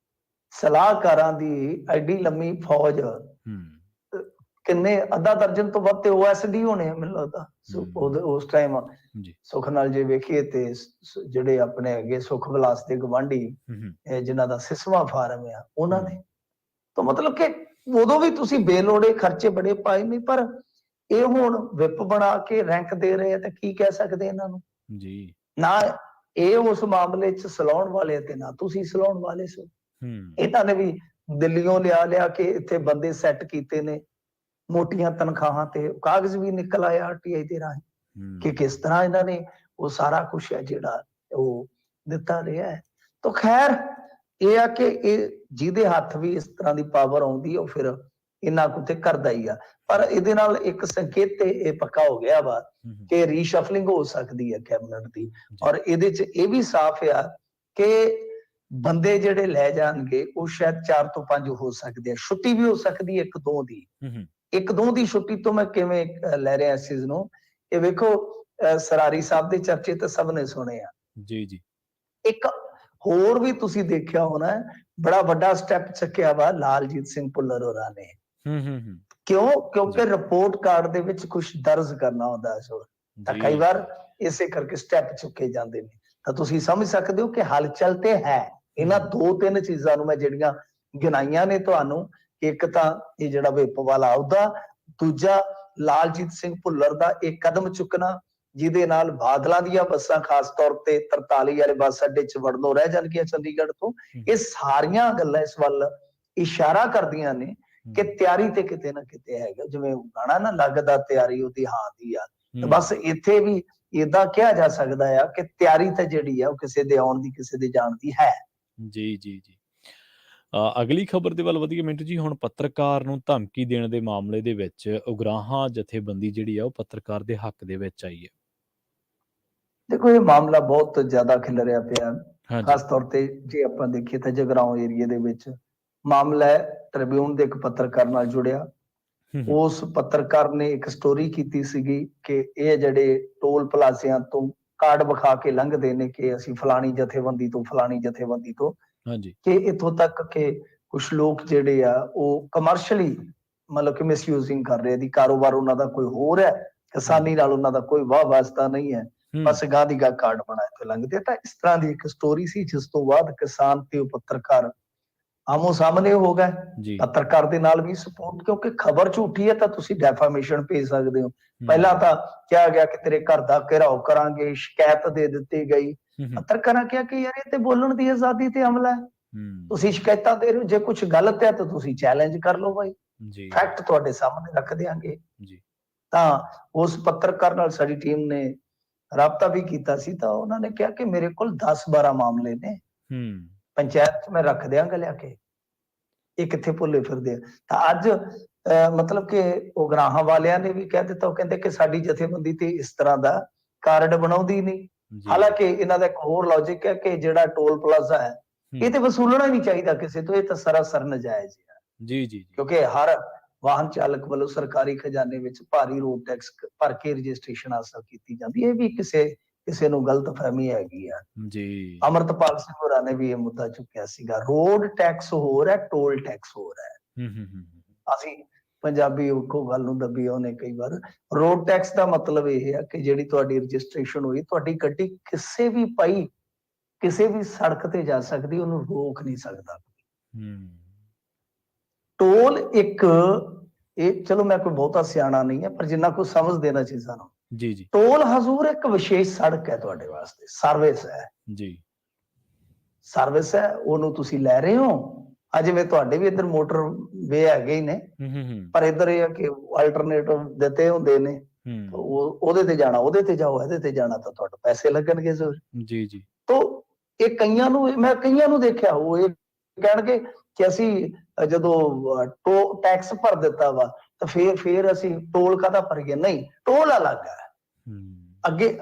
ਸਲਾਹਕਾਰਾਂ ਦੀ ਐਡੀ ਲੰਮੀ ਫੌਜ, ਹੂੰ। ਕਿੰਨੇ ਅੱਧਾ ਦਰਜਨ ਤੋਂ ਵੱਧ ਤੇ ਓਐਸਡੀ ਹੋਣੇ ਆ ਮੈਨੂੰ ਲੱਗਦਾ। ਹੂੰ। ਉਸ ਟਾਈਮ ਜੀ। ਸੁਖ ਨਾਲ ਜੇ ਵੇਖੀਏ ਤੇ ਜਿਹੜੇ ਆਪਣੇ ਹੈਗੇ ਸੁਖ ਵਿਲਾਸ ਦੇ ਗਵਾਂਢੀ, ਹੂੰ, ਹੂੰ। ਜਿਨ੍ਹਾਂ ਦਾ ਸਿਸਵਾ ਫਾਰਮ ਆ ਉਹਨਾਂ ਹੂੰ। ਨੇ ਤਾਂ ਮਤਲਬ ਕਿ ਉਦੋਂ ਵੀ ਤੁਸੀਂ ਬੇਲੋੜੇ ਖਰਚੇ ਬੜੇ ਪਾਏ ਨੇ, ਪਰ ਇਹ ਹੁਣ ਵਿਪ ਬਣਾ ਕੇ ਰੈਂਕ ਦੇ ਰਹੇ ਆ ਤਾਂ ਕੀ ਕਹਿ ਸਕਦੇ ਇਹਨਾਂ ਨੂੰ। ਜੀ। ਨਾ ਇਹ ਉਸ ਮਾਮਲੇ 'ਚ ਸਲਾਉਣ ਵਾਲੇ ਤੇ ਨਾ ਤੁਸੀਂ ਸਲਾਉਣ ਵਾਲੇ ਸੋ। ਹੂੰ। ਇਹਨਾਂ ਨੇ ਵੀ ਦਿੱਲੀੋਂ ਲਿਆ ਕੇ ਇੱਥੇ ਬੰਦੇ ਸੈੱਟ ਕੀਤੇ ਨੇ, ਮੋਟੀਆਂ ਤਨਖਾਹਾਂ ਤੇ ਕਾਗਜ਼ ਵੀ ਨਿਕਲ ਆਏ ਆਰਟੀਆਈ ਦੇ ਰਾਹੀਂ ਕਿ ਹੂੰ। ਕਿਸ ਤਰ੍ਹਾਂ ਇਹਨਾਂ ਨੇ ਉਹ ਸਾਰਾ ਕੁਛ ਹੈ ਜਿਹੜਾ ਉਹ ਦਿੱਤਾ ਰਿਹਾ ਹੈ। ਤਾਂ ਖੈਰ, ਇਹ ਆ ਕਿ ਇਹ ਜਿਹਦੇ ਹੱਥ ਵੀ ਇਸ ਤਰ੍ਹਾਂ ਦੀ ਪਾਵਰ ਆਉਂਦੀ ਉਹ ਫਿਰ ਇੰਨਾ ਕੁ ਤੇ ਕਰਦਾ ਹੀ ਆ। ਪਰ ਇਹਦੇ ਨਾਲ ਇੱਕ ਸੰਕੇਤ ਤੇ ਇਹ ਪੱਕਾ ਹੋ ਗਿਆ ਵਾ ਹੂੰ, ਹੂੰ। ਕਿ ਰੀਸ਼ਫਲਿੰਗ ਹੋ ਸਕਦੀ ਹੈ ਕੈਬਨਿਟ ਦੀ। ਜੀ। ਔਰ ਇਹਦੇ 'ਚ ਇਹ ਵੀ ਸਾਫ਼ ਆ ਕਿ ਬੰਦੇ ਜਿਹੜੇ ਲੈ ਜਾਣਗੇ ਉਹ ਸ਼ਾਇਦ 4 ਤੋਂ 5 ਹੋ ਸਕਦੇ ਆ। ਛੁੱਟੀ ਵੀ ਹੋ ਸਕਦੀ ਹੈ 1-2 ਦੀ। ਹੂੰ, ਹੂੰ। 1-2 ਦੀ ਛੁੱਟੀ ਤੋਂ ਮੈਂ ਕਿਵੇਂ ਲੈ ਰਿਹਾ ਇਸ ਚੀਜ਼ ਨੂੰ, ਇਹ ਵੇਖੋ, ਸਰਾਰੀ ਸਾਹਿਬ ਦੇ ਚਰਚੇ ਤਾਂ ਸਭ ਨੇ ਸੁਣੇ ਆ। ਜੀ, ਜੀ। ਇੱਕ ਹੋਰ ਵੀ ਤੁਸੀਂ ਦੇਖਿਆ ਹੋਣਾ, ਬੜਾ ਵੱਡਾ ਸਟੈਪ ਚੱਕਿਆ ਵਾ ਲਾਲਜੀਤ ਸਿੰਘ ਭੁੱਲਰ ਹੋਰਾਂ ਨੇ। ਹੂੰ, ਹੂੰ, ਹੂੰ। ਕਿਉਂ? ਜੀ। ਕਿਉਂਕਿ ਰਿਪੋਰਟ ਕਾਰਡ ਦੇ ਵਿੱਚ ਕੁਝ ਦਰਜ ਕਰਨਾ ਹੁੰਦਾ ਹੈ ਸੋ, ਤਾਂ ਜੀ। ਕਈ ਵਾਰ ਇਸੇ ਕਰਕੇ ਸਟੈਪ ਚੁੱਕੇ ਜਾਂਦੇ ਨੇ। ਤਾਂ ਤੁਸੀਂ ਸਮਝ ਸਕਦੇ ਹੋ ਕਿ ਹਲਚਲ ਤੇ ਹੈ। ਇਹਨਾਂ ਹੂੰ। 2-3 ਚੀਜ਼ਾਂ ਨੂੰ ਮੈਂ ਜਿਹੜੀਆਂ ਗਿਣਾਈਆਂ ਨੇ ਤੁਹਾਨੂੰ, ਇੱਕ ਤਾਂ ਇਹ ਜਿਹੜਾ ਵਿਪ ਵਾਲਾ ਅਹੁਦਾ, ਦੂਜਾ ਲਾਲਜੀਤ ਸਿੰਘ ਭੁੱਲਰ ਦਾ ਇਹ ਕਦਮ ਚੁੱਕਣਾ ਜਿਹਦੇ ਨਾਲ ਬਾਦਲਾਂ ਦੀਆਂ ਬੱਸਾਂ ਖਾਸ ਤੌਰ ਤੇ 43 ਵਾਲੇ ਬੱਸ ਅੱਡੇ 'ਚ ਵੜਨੋਂ ਰਹਿ ਜਾਣਗੀਆਂ ਚੰਡੀਗੜ੍ਹ ਤੋਂ। ਹੂੰ। ਇਹ ਸਾਰੀਆਂ ਗੱਲਾਂ ਇਸ ਵੱਲ ਇਸ਼ਾਰਾ ਕਰਦੀਆਂ ਨੇ ਕਿ ਹੂੰ। ਤਿਆਰੀ ਤੇ ਕਿਤੇ ਨਾ ਕਿਤੇ ਹੈਗਾ। ਜਿਵੇਂ ਉਹ ਗਾਣਾ ਨਾ ਲੱਗਦਾ ਤਿਆਰੀ ਉਹਦੀ ਹਾਂ ਦੀ ਆ, ਤੇ ਹੂੰ। ਬਸ ਇੱਥੇ ਵੀ ਏਦਾਂ ਕਿਹਾ ਜਾ ਸਕਦਾ ਆ ਕਿ ਤਿਆਰੀ ਤਾਂ ਜਿਹੜੀ ਆ ਉਹ ਕਿਸੇ ਦੇ ਆਉਣ ਦੀ, ਕਿਸੇ ਦੇ ਜਾਣ ਦੀ ਹੈ। ਜੀ, ਜੀ, ਜੀ। ਅਗਲੀ ਖਬਰ ਦੇ ਵੱਲ ਵਧੀਏ ਮਿੰਟੂ ਜੀ। ਹੁਣ ਪੱਤਰਕਾਰ ਨੂੰ ਧਮਕੀ ਦੇਣ ਦੇ ਮਾਮਲੇ ਦੇ ਵਿੱਚ ਉਗਰਾਹਾਂ ਜਥੇਬੰਦੀ ਜਿਹੜੀ ਆ ਉਹ ਪੱਤਰਕਾਰ ਦੇ ਹੱਕ ਦੇ ਵਿੱਚ ਆਈ ਹੈ। ਦੇਖੋ, ਇਹ ਮਾਮਲਾ ਬਹੁਤ ਜ਼ਿਆਦਾ ਖਿਲਰਿਆ ਪਿਆ, ਹਾਂਜੀ। ਖਾਸ ਤੌਰ ਤੇ ਜੇ ਆਪਾਂ ਦੇਖੀਏ ਤਾਂ ਜਗਰਾਉਂ ਏਰੀਏ ਦੇ ਵਿੱਚ ਮਾਮਲਾ ਹੈ। ਟ੍ਰਿਬਿਊਨ ਦੇ ਇੱਕ ਪੱਤਰਕਾਰ ਨਾਲ ਜੁੜਿਆ। ਹੂੰ, ਹੂੰ। ਉਸ ਪੱਤਰਕਾਰ ਨੇ ਇੱਕ ਸਟੋਰੀ ਕੀਤੀ ਸੀਗੀ ਕਿ ਇਹ ਜਿਹੜੇ ਟੋਲ ਪਲਾਜ਼ਿਆਂ ਤੋਂ ਕਾਰਡ ਵਿਖਾ ਕੇ ਲੰਘਦੇ ਨੇ ਕਿ ਅਸੀਂ ਫਲਾਣੀ ਜਥੇਬੰਦੀ ਤੋਂ, ਫਲਾਣੀ ਜਥੇਬੰਦੀ ਤੋਂ, ਹਾਂਜੀ। ਕਿ ਇੱਥੋਂ ਤੱਕ ਕਿ ਕੁਝ ਲੋਕ ਜਿਹੜੇ ਆ ਉਹ ਕਮਰਸ਼ਲੀ ਮਤਲਬ ਕਿ ਮਿਸਯੂਜ਼ਿੰਗ ਕਰ ਰਹੇ ਦੀ, ਕਾਰੋਬਾਰ ਉਹਨਾਂ ਦਾ ਕੋਈ ਹੋਰ ਹੈ, ਕਿਸਾਨੀ ਨਾਲ ਉਹਨਾਂ ਦਾ ਕੋਈ ਵਾਹ ਵਾਸਤਾ ਨਹੀਂ ਹੈ, ਹੂੰ। ਬਸ ਗਾਹ ਦੀ ਗਾਹ ਕਾਰਡ ਬਣਾ ਕੇ ਲੰਘਦੇ। ਤਾਂ ਇਸ ਤਰ੍ਹਾਂ ਦੀ ਇੱਕ ਸਟੋਰੀ ਸੀ, ਜਿਸ ਤੋਂ ਬਾਅਦ ਕਿਸਾਨ ਤੇ ਉਹ ਪੱਤਰਕਾਰ ਆਮੋ ਸਾਹਮਣੇ ਹੋ ਗਏ। ਜੀ। ਪੱਤਰਕਾਰ ਦੇ ਨਾਲ ਵੀ ਸਪੋਰਟ, ਕਿਉਂਕਿ ਖਬਰ ਝੂਠੀ ਹੈ ਤਾਂ ਤੁਸੀਂ ਡੈਫਾਮੇਸ਼ਨ ਭੇਜ ਸਕਦੇ ਹੋ। ਹੂੰ। ਪਹਿਲਾਂ ਤਾਂ ਕਿਹਾ ਗਿਆ ਕਿ ਤੇਰੇ ਘਰ ਦਾ ਘਿਰਾਓ ਕਰਾਂਗੇ, ਸ਼ਿਕਾਇਤ ਦੇ ਦਿੱਤੀ ਗਈ। ਹੂੰ, ਹੂੰ। ਪੱਤਰਕਾਰਾਂ ਕਿਹਾ ਕਿ ਯਾਰ ਇਹ ਤੇ ਬੋਲਣ ਦੀ ਆਜ਼ਾਦੀ ਤੇ ਹਮਲਾ ਹੈ। ਹੂੰ। ਤੁਸੀਂ ਸ਼ਿਕਾਇਤਾਂ ਦੇ ਰਹੇ ਹੋ, ਜੇ ਕੁਝ ਗਲਤ ਹੈ ਤਾਂ ਤੁਸੀਂ ਚੈਲੰਜ ਕਰ ਲਓ ਬਾਈ, ਜੀ। ਫੈਕਟ ਤੁਹਾਡੇ ਸਾਹਮਣੇ ਰੱਖ ਦਿਆਂਗੇ। ਜੀ। ਤਾਂ ਉਸ ਪੱਤਰਕਾਰ ਨਾਲ ਸਾਡੀ ਟੀਮ ਨੇ ਰਾਬਤਾ ਵੀ ਕੀਤਾ ਸੀ, ਤਾਂ ਉਹਨਾਂ ਨੇ ਕਿਹਾ ਕਿ ਮੇਰੇ ਕੋਲ 10-12 ਮਾਮਲੇ ਨੇ, ਹੂੰ। ਪੰਚਾਇਤ 'ਚ ਮੈਂ ਰੱਖ ਦਿਆਂਗਾ ਲਿਆ ਕੇ, ਇਹ ਕਿੱਥੇ ਭੁੱਲੇ ਫਿਰਦੇ ਆ। ਤਾਂ ਅੱਜ ਮਤਲਬ ਕਿ ਉਗਰਾਹਾਂ ਵਾਲਿਆਂ ਨੇ ਵੀ ਕਹਿ ਦਿੱਤਾ, ਉਹ ਕਹਿੰਦੇ ਕਿ ਸਾਡੀ ਜਥੇਬੰਦੀ ਤੇ ਇਸ ਤਰ੍ਹਾਂ ਦਾ ਕਾਰਡ ਬਣਾਉਂਦੀ ਨਹੀਂ। ਜੀ। ਹਾਲਾਂਕਿ ਇਹਨਾਂ ਦਾ ਇੱਕ ਹੋਰ ਲੌਜਿਕ ਹੈ ਕਿ ਜਿਹੜਾ ਟੋਲ ਪਲਾਜ਼ਾ ਹੈ ਇਹ ਹੂੰ। ਤੇ ਵਸੂਲਣਾ ਨਹੀਂ ਚਾਹੀਦਾ ਕਿਸੇ ਤੋਂ, ਇਹ ਤਾਂ ਸਰਾਸਰ ਨਜਾਇਜ਼ ਹੈ। ਜੀ, ਜੀ, ਜੀ। ਕਿਉਂਕਿ ਹਰ ਵਾਹਨ ਚਾਲਕ ਵੱਲੋਂ ਸਰਕਾਰੀ ਖਜ਼ਾਨੇ ਵਿੱਚ ਭਾਰੀ ਰੋਡ ਟੈਕਸ ਭਰ ਕੇ ਰਜਿਸਟ੍ਰੇਸ਼ਨ ਹਾਸਲ ਕੀਤੀ ਜਾਂਦੀ ਹੈ। ਇਹ ਵੀ ਕਿਸੇ ਨੂੰ ਗਲਤਫਹਿਮੀ ਹੈਗੀ ਆ। ਜੀ। ਅਮਰਤਪਾਲ ਸਿੰਘ ਹੋਰਾਂ ਨੇ ਵੀ ਇਹ ਮੁੱਦਾ ਚੁੱਕਿਆ ਸੀਗਾ। ਰੋਡ ਟੈਕਸ ਹੋਰ ਹੈ, ਟੋਲ ਟੈਕਸ ਹੋਰ ਹੈ। ਹੂੰ, ਹੂੰ, ਹੂੰ। ਅਸੀਂ ਪੰਜਾਬੀ ਇੱਕੋ ਗੱਲ ਨੂੰ ਦੱਬੀ ਉਹਨੇ ਕਈ ਵਾਰ। ਰੋਡ ਟੈਕਸ ਦਾ ਮਤਲਬ ਇਹ ਹੈ ਕਿ ਜਿਹੜੀ ਤੁਹਾਡੀ ਰਜਿਸਟ੍ਰੇਸ਼ਨ ਹੋਈ, ਤੁਹਾਡੀ ਗੱਡੀ ਕਿਸੇ ਵੀ ਪਾਈ ਕਿਸੇ ਵੀ ਸੜਕ ਤੇ ਜਾ ਸਕਦੀ, ਉਹਨੂੰ ਰੋਕ ਨਹੀਂ ਸਕਦਾ। ਹੂੰ ਟੋਲ ਇੱਕ, ਇਹ ਚਲੋ ਮੈਂ ਕੋਈ ਬਹੁਤਾ ਸਿਆਣਾ ਨਹੀਂ ਹੈ, ਪਰ ਜਿੰਨਾ ਕੁਝ ਸਮਝਦੇ ਨਾ ਚੀਜ਼ਾਂ ਨੂੰ, ਜੀ ਜੀ ਟੋਲ ਹਜ਼ੂਰ ਇੱਕ ਵਿਸ਼ੇਸ਼ ਸੜਕ ਹੈ ਤੁਹਾਡੇ ਵਾਸਤੇ, ਸਰਵਿਸ ਹੈ। ਜੀ ਸਰਵਿਸ ਹੈ, ਉਹਨੂੰ ਤੁਸੀਂ ਲੈ ਰਹੇ ਹੋ। ਜਿਵੇਂ ਤੁਹਾਡੇ ਵੀ ਇੱਧਰ ਮੋਟਰ ਵੇ ਹੈਗੇ ਹੀ ਨੇ, ਹੂੰ ਪਰ ਇੱਧਰ ਇਹ ਆ ਕਿ ਅਲਟਰਨੇਟਿਵ ਦਿੱਤੇ ਹੁੰਦੇ ਨੇ। ਉਹਦੇ ਤੇ ਜਾਣਾ ਉਹਦੇ ਤੇ ਜਾਓ, ਇਹਦੇ ਤੇ ਜਾਣਾ ਤਾਂ ਤੁਹਾਡੇ ਪੈਸੇ ਲੱਗਣਗੇ ਜ਼ਰੂਰ। ਜੀ ਜੀ ਤੋ ਇਹ ਕਈਆਂ ਨੂੰ, ਮੈਂ ਕਈਆਂ ਨੂੰ ਦੇਖਿਆ, ਉਹ ਇਹ ਕਹਿਣਗੇ ਕਿ ਅਸੀਂ ਜਦੋਂ ਟੈਕਸ ਭਰ ਦਿੱਤਾ ਵਾ ਤਾਂ ਫੇਰ ਅਸੀਂ ਟੋਲ ਕਾਹਦਾ ਭਰੀਏ। ਨਹੀਂ, ਟੋਲ ਅਲੱਗ ਹੈ।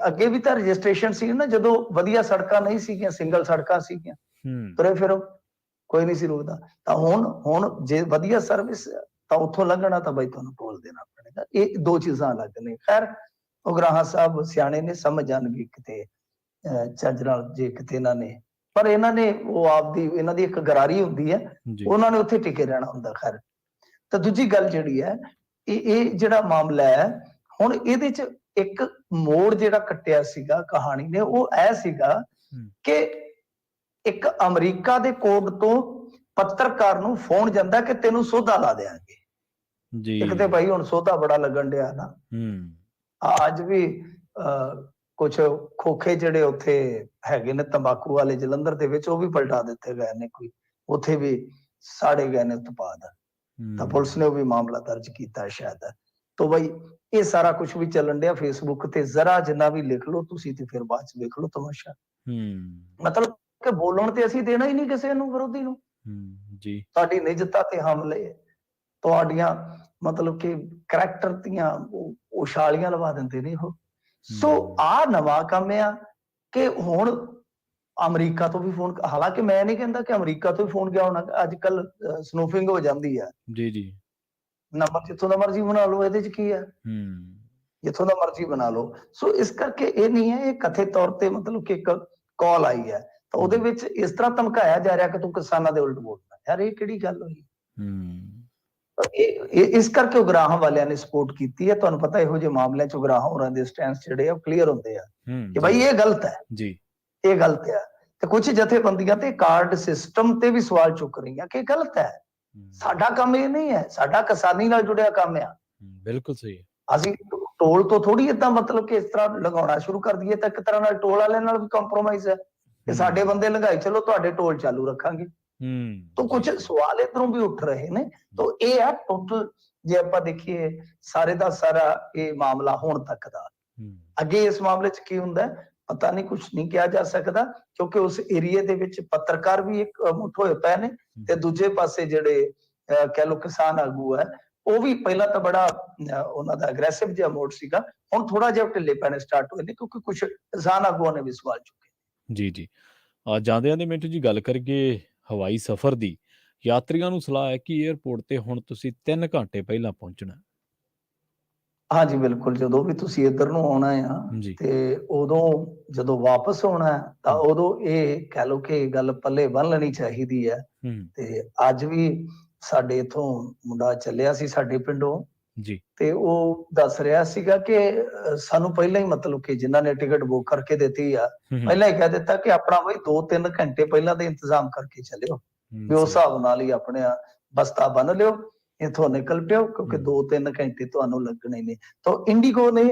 ਅੱਗੇ ਵੀ ਤਾਂ ਰਜਿਸਟ੍ਰੇਸ਼ਨ ਸੀ ਨਾ, ਜਦੋਂ ਵਧੀਆ ਸੜਕਾਂ ਨਹੀਂ ਸੀਗੀਆਂ, ਸਿੰਗਲ ਸੜਕਾਂ ਸੀਗੀਆਂ, ਤੁਰੇ ਫਿਰੋ, ਕੋਈ ਨਹੀਂ ਸੀ ਰੁਕਦਾ। ਤਾਂ ਹੁਣ ਜੇ ਵਧੀਆ ਸਰਵਿਸ ਤਾਂ ਉੱਥੋਂ ਲੰਘਣਾ ਤਾਂ ਬਈ ਤੁਹਾਨੂੰ ਟੋਲ ਦੇਣਾ ਪੜੇਗਾ। ਇਹ ਦੋ ਚੀਜ਼ਾਂ ਅਲੱਗ ਨੇ। ਖੈਰ, ਉਗਰਾਹਾਂ ਸਾਹਿਬ ਸਿਆਣੇ ਨੇ, ਸਮਝ ਜਾਣਗੇ ਕਿਤੇ ਚੱਜ ਨਾਲ, ਜੇ ਕਿਤੇ ਇਹਨਾਂ ਨੇ, ਪਰ ਇਹਨਾਂ ਨੇ ਉਹ ਆਪਦੀ, ਇਹਨਾਂ ਦੀ ਇੱਕ ਗਰਾਰੀ ਹੁੰਦੀ ਹੈ, ਉਹਨਾਂ ਨੇ ਉੱਥੇ ਟਿਕੇ ਰਹਿਣਾ ਹੁੰਦਾ। ਖੈਰ, ਤਾਂ ਦੂਜੀ ਗੱਲ ਜਿਹੜੀ ਹੈ, ਇਹ ਜਿਹੜਾ ਮਾਮਲਾ ਹੈ, ਹੁਣ ਇਹਦੇ ਚ ਇੱਕ ਮੋੜ ਜਿਹੜਾ ਕੱਟਿਆ ਸੀਗਾ ਕਹਾਣੀ ਨੇ, ਉਹ ਇਹ ਸੀਗਾ ਕਿ ਇੱਕ ਅਮਰੀਕਾ ਦੇ ਕੋਰਟ ਤੋਂ ਪੱਤਰਕਾਰ ਨੂੰ ਫੋਨ ਜਾਂਦਾ ਕਿ ਤੈਨੂੰ ਸੋਧਾ ਲਾ ਦੇਾਂਗੇ ਜੀ। ਇੱਕ ਤੇ ਭਾਈ ਹੁਣ ਸੋਧਾ ਬੜਾ ਲੱਗਣ ਡਿਆ ਨਾ, ਅੱਜ ਵੀ ਕੁਛ ਖੋਖੇ ਜਿਹੜੇ ਉੱਥੇ ਹੈਗੇ ਨੇ ਤੰਬਾਕੂ ਵਾਲੇ ਜਲੰਧਰ ਦੇ ਵਿੱਚ, ਉਹ ਵੀ ਪਲਟਾ ਦਿੱਤੇ ਗਏ ਨੇ, ਕੋਈ ਉੱਥੇ ਵੀ ਸਾੜੇ ਗਏ ਨੇ ਉਤਪਾਦ, ਤਾਂ ਪੁਲਿਸ ਨੇ ਉਹ ਵੀ ਮਾਮਲਾ ਦਰਜ ਕੀਤਾ ਸ਼ਾਇਦ। ਤਾਂ ਬਈ ਇਹ ਸਾਰਾ ਕੁਝ ਵੀ ਚੱਲਣ ਡਿਆ ਫੇਸਬੁੱਕ ਤੇ, ਜ਼ਰਾ ਜਿੰਨਾ ਵੀ ਲਿਖ ਲਓ ਤੁਸੀਂ ਤੇ ਫਿਰ ਬਾਅਦ ਚ ਵੇਖ ਲਓ ਤਮਾਸ਼ਾ। ਮਤਲਬ ਕਿ ਬੋਲਣ ਤੇ ਅਸੀਂ ਦੇਣਾ ਹੀ ਨਹੀਂ ਕਿਸੇ ਨੂੰ, ਵਿਰੋਧੀ ਨੂੰ। ਜੀ, ਤੁਹਾਡੀ ਨਿਜਤਾ ਤੇ ਹਮਲੇ, ਤੁਹਾਡੀਆਂ ਮਤਲਬ ਕਿ ਕਰੈਕਟਰ ਦੀਆਂ ਉਛਾਲੀਆਂ ਲਵਾ ਦਿੰਦੇ ਨੇ ਉਹ। ਸੋ ਆਹ ਨਵਾਂ ਕੰਮ ਆ ਕਿ ਹੁਣ ਅਮਰੀਕਾ ਤੋਂ ਵੀ ਫੋਨ, ਹਾਲਾਂਕਿ ਮੈਂ ਨਹੀਂ ਕਹਿੰਦਾ ਕਿ ਅਮਰੀਕਾ ਤੋਂ ਵੀ ਫੋਨ ਗਿਆ ਹੋਣਾ, ਅੱਜ ਕੱਲ ਸਨੂਫਿੰਗ ਹੋ ਜਾਂਦੀ ਆ ਜੀ ਜੀ, ਨੰਬਰ ਜਿੱਥੋਂ ਦਾ ਮਰਜ਼ੀ ਬਣਾ ਲਓ, ਇਹਦੇ ਚ ਕੀ ਹੈ, ਜਿੱਥੋਂ ਦਾ ਮਰਜ਼ੀ ਬਣਾ ਲਓ। ਸੋ ਇਸ ਕਰਕੇ ਇਹ ਨਹੀਂ ਹੈ, ਇਹ ਕਥਿਤ ਤੌਰ ਤੇ ਮਤਲਬ ਕਿ ਇੱਕ ਕਾਲ ਆਈ ਹੈ, ਤਾਂ ਉਹਦੇ ਵਿੱਚ ਇਸ ਤਰ੍ਹਾਂ ਧਮਕਾਇਆ ਜਾ ਰਿਹਾ ਕਿ ਤੂੰ ਕਿਸਾਨਾਂ ਦੇ ਉਲਟ ਬੋਲਦਾ। ਯਾਰ ਇਹ ਕਿਹੜੀ ਗੱਲ ਹੋਈ? ਇਸ ਕਰਕੇ ਉਗਰਾਹਾਂ ਵਾਲਿਆਂ ਨੇ ਸਪੋਰਟ ਕੀਤੀ ਹੈ। ਤੁਹਾਨੂੰ ਪਤਾ ਇਹੋ ਜਿਹੇ ਮਾਮਲਿਆਂ ਚ ਉਗਰਾਹਾਂ ਹੋਰਾਂ ਦੇ ਸਟੈਂਡ ਜਿਹੜੇ ਆ ਕਲੀਅਰ ਹੁੰਦੇ ਆ ਕਿ ਭਾਈ ਇਹ ਗਲਤ ਹੈ ਜੀ, ਇਹ ਗਲਤ ਹੈ। ਤੇ ਕੁਝ ਜਥੇਬੰਦੀਆਂ ਤੇ ਕਾਰਡ ਸਿਸਟਮ ਤੇ ਵੀ ਸਵਾਲ ਚੁੱਕ ਰਹੀਆਂ ਕਿ ਗਲਤ ਹੈ। ਸਾਡਾ ਕੰਮ ਇਹ ਨਹੀਂ ਹੈ, ਸਾਡਾ ਕਿਸਾਨੀ ਨਾਲ ਜੁੜਿਆ ਕੰਮ ਆ। ਬਿਲਕੁਲ ਸਹੀ ਹੈ। ਅਸੀਂ ਟੋਲ ਤੋਂ ਥੋੜੀ ਏਦਾਂ ਮਤਲਬ ਕਿ ਇਸ ਤਰ੍ਹਾਂ ਲਗਾਉਣਾ ਸ਼ੁਰੂ ਕਰ ਦਈਏ, ਤਾਂ ਇੱਕ ਤਰ੍ਹਾਂ ਨਾਲ ਟੋਲ ਵਾਲਿਆਂ ਨਾਲ ਵੀ ਕੰਪਰੋਮਾਈਜ਼ ਹੈ ਕਿ ਸਾਡੇ ਬੰਦੇ ਲੰਘਾਈ ਚਲੋ, ਤੁਹਾਡੇ ਟੋਲ ਚਾਲੂ ਰੱਖਾਂਗੇ। ਤਾਂ ਕੁਝ ਸਵਾਲ ਇਧਰੋਂ ਵੀ ਉੱਠ ਰਹੇ ਨੇ। ਤਾਂ ਇਹ ਆ ਟੋਟਲ, ਜੇ ਆਪਾਂ ਦੇਖੀਏ ਸਾਰੇ ਦਾ ਸਾਰਾ ਇਹ ਮਾਮਲਾ ਹੁਣ ਤੱਕ ਦਾ। ਅੱਗੇ ਇਸ ਮਾਮਲੇ ਚ ਕੀ ਹੁੰਦਾ ਪਤਾ ਨਹੀਂ, ਕੁਝ ਨਹੀਂ ਕਿਹਾ ਜਾ ਸਕਦਾ, ਕਿਉਂਕਿ ਉਸ ਏਰੀਏ ਦੇ ਵਿੱਚ ਪੱਤਰਕਾਰ ਵੀ ਇੱਕ ਮੁੱਠ ਹੋਏ ਪਏ ਨੇ, ਤੇ ਦੂਜੇ ਪਾਸੇ ਜਿਹੜੇ ਕਹਿ ਲਓ ਕਿਸਾਨ ਆਗੂ ਹੈ, ਉਹ ਵੀ ਪਹਿਲਾਂ ਤਾਂ ਬੜਾ ਉਹਨਾਂ ਦਾ ਅਗਰੈਸਿਵ ਜਿਹਾ ਮੋਡ ਸੀਗਾ, ਹੁਣ ਥੋੜਾ ਜਿਹਾ ਢਿੱਲੇ ਪੈਣੇ ਸਟਾਰਟ ਹੋਏ ਨੇ, ਕਿਉਂਕਿ ਕੁਝ ਕਿਸਾਨ ਆਗੂਆਂ ਨੇ ਵੀ ਸਵਾਲ ਚੁੱਕੇ। ਜੀ ਜੀ, ਜਾਂਦਿਆਂ ਦੇ ਮਿੰਟੂ ਜੀ ਗੱਲ ਕਰੀਏ ਹਵਾਈ ਸਫ਼ਰ ਦੀ। ਯਾਤਰੀਆਂ ਨੂੰ ਸਲਾਹ ਹੈ ਕਿ 에ਅਰਪੋਰਟ ਤੇ ਹੁਣ ਤੁਸੀਂ 3 ਘੰਟੇ ਪਹਿਲਾਂ ਪਹੁੰਚਣਾ। ਹਾਂਜੀ ਬਿਲਕੁਲ, ਜਦੋਂ ਵੀ ਤੁਸੀਂ ਇੱਧਰ ਨੂੰ ਆਉਣਾ ਆ ਤੇ ਉਦੋਂ ਜਦੋਂ ਵਾਪਸ ਆਉਣਾ ਤਾਂ ਉਦੋਂ ਇਹ ਕਹਿ ਲਓ ਕਿ ਗੱਲ ਪੱਲੇ ਬੰਨ ਲੈਣੀ ਚਾਹੀਦੀ ਹੈ। ਤੇ ਅੱਜ ਵੀ ਸਾਡੇ ਇਥੋਂ ਮੁੰਡਾ ਚੱਲਿਆ ਸੀ ਸਾਡੇ ਪਿੰਡੋਂ ਜੀ, ਤੇ ਉਹ ਦੱਸ ਰਿਹਾ ਸੀਗਾ ਕਿ ਸਾਨੂੰ ਪਹਿਲਾਂ ਹੀ ਮਤਲਬ ਕਿ ਜਿਨ੍ਹਾਂ ਨੇ ਟਿਕਟ ਬੁੱਕ ਕਰਕੇ ਦਿੱਤੀ ਆ, ਪਹਿਲਾਂ ਹੀ ਕਹਿ ਦਿੱਤਾ ਕਿ ਆਪਣਾ ਬਈ 2-3 ਘੰਟੇ ਪਹਿਲਾਂ ਦੇ ਇੰਤਜ਼ਾਮ ਕਰਕੇ ਚੱਲਿਓ, ਵੀ ਉਸ ਹਿਸਾਬ ਨਾਲ ਹੀ ਆਪਣੇ ਬਸਤਾ ਬੰਨ ਲਿਓ, ਇੱਥੋਂ ਨਿਕਲ ਪਿਓ, ਕਿਉਂਕਿ 2-3 ਘੰਟੇ ਤੁਹਾਨੂੰ ਲੱਗਣੇ ਨੇ। ਤਾਂ ਇੰਡੀਗੋ ਨੇ